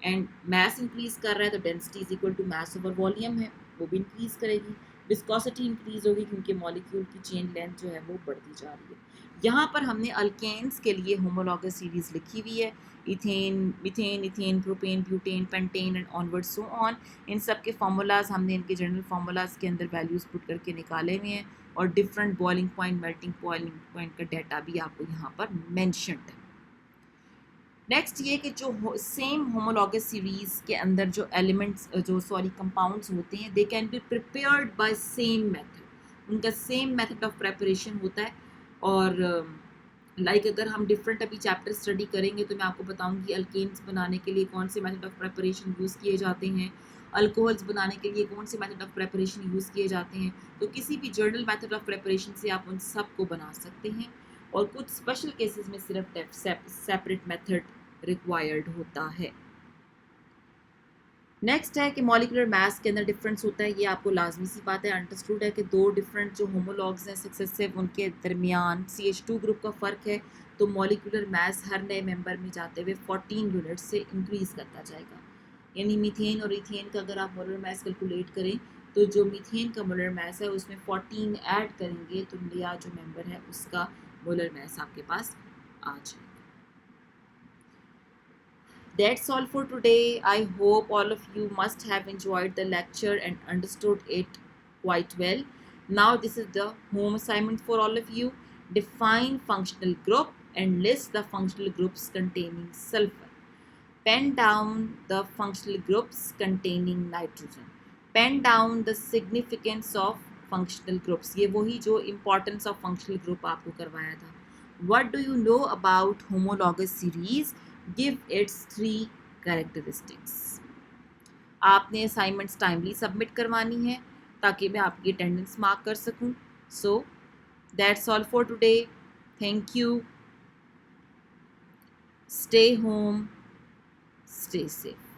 Speaker 1: एंड मैस इंक्रीज कर रहा है तो density is equal to mass over volume है, वो भी इंक्रीज करेगी। विस्कोसिटी इंक्रीज होगी क्योंकि मॉलिक्यूल की चेन लेंथ जो है वो बढ़ती जा रही है। यहाँ पर हमने अल्केन्स के लिए होमोलॉगस सीरीज लिखी हुई है, ethane, methane, ethane, propane, butane, pentane and onward so on. इन सब के फार्मूलाज हमने इनके जनरल फार्मूलाज के अंदर वैल्यूज पुट करके निकाले हुए हैं और different boiling point, melting boiling point का डाटा भी आपको यहाँ पर मैंशनड है। नेक्स्ट ये कि जो सेम होमोलॉगस सीरीज के अंदर जो एलिमेंट्स कंपाउंड्स होते हैं, दे can be prepared by same method, उनका सेम मेथड ऑफ प्रेपरेशन होता है। और अगर हम डिफरेंट अभी चैप्टर स्टडी करेंगे तो मैं आपको बताऊंगी अल्केन्स बनाने के लिए कौन से मेथड ऑफ प्रेपरेशन यूज़ किए जाते हैं, अल्कोहल्स बनाने के लिए कौन से मेथड ऑफ प्रेपरेशन यूज़ किए जाते हैं। तो किसी भी जर्नल मेथड ऑफ प्रेपरेशन से आप उन सब को बना सकते हैं और कुछ स्पेशल केसेस में सिर्फ सेपरेट मेथड रिक्वायर्ड होता है। नेक्स्ट है कि मॉलिकुलर मास के अंदर डिफरेंस होता है, ये आपको लाजमी सी बात है, अंडरस्टूड है कि दो डिफरेंट जो होमोलॉग्स हैं सक्सेसिव, उनके दरमियान CH2 ग्रुप का फ़र्क है। तो मॉलिकुलर मास हर नए मेंबर में जाते हुए 14 यूनिट से इंक्रीज़ करता जाएगा। यानी मीथेन और इथेन का अगर आप मोलर मास कैलकुलेट करें तो जो मीथेन का मोलर मास है उसमें 14 ऐड करेंगे तो नया जो मेंबर है उसका मोलर मास आपके पास आ जाएगा। That's all for today. I hope all of you must have enjoyed the lecture and understood it quite well. Now, this is the home assignment for all of you. Define functional group and list the functional groups containing sulfur. Pen down the functional groups containing nitrogen. Pen down the significance of functional groups. ये वही जो importance of functional group आपको करवाया था. What do you know about homologous series? Give its 3 characteristics. आपने assignments timely submit करवानी है ताकि मैं आपकी अटेंडेंस मार्क कर सकूं. So that's all for today. Thank you. Stay home. Stay safe.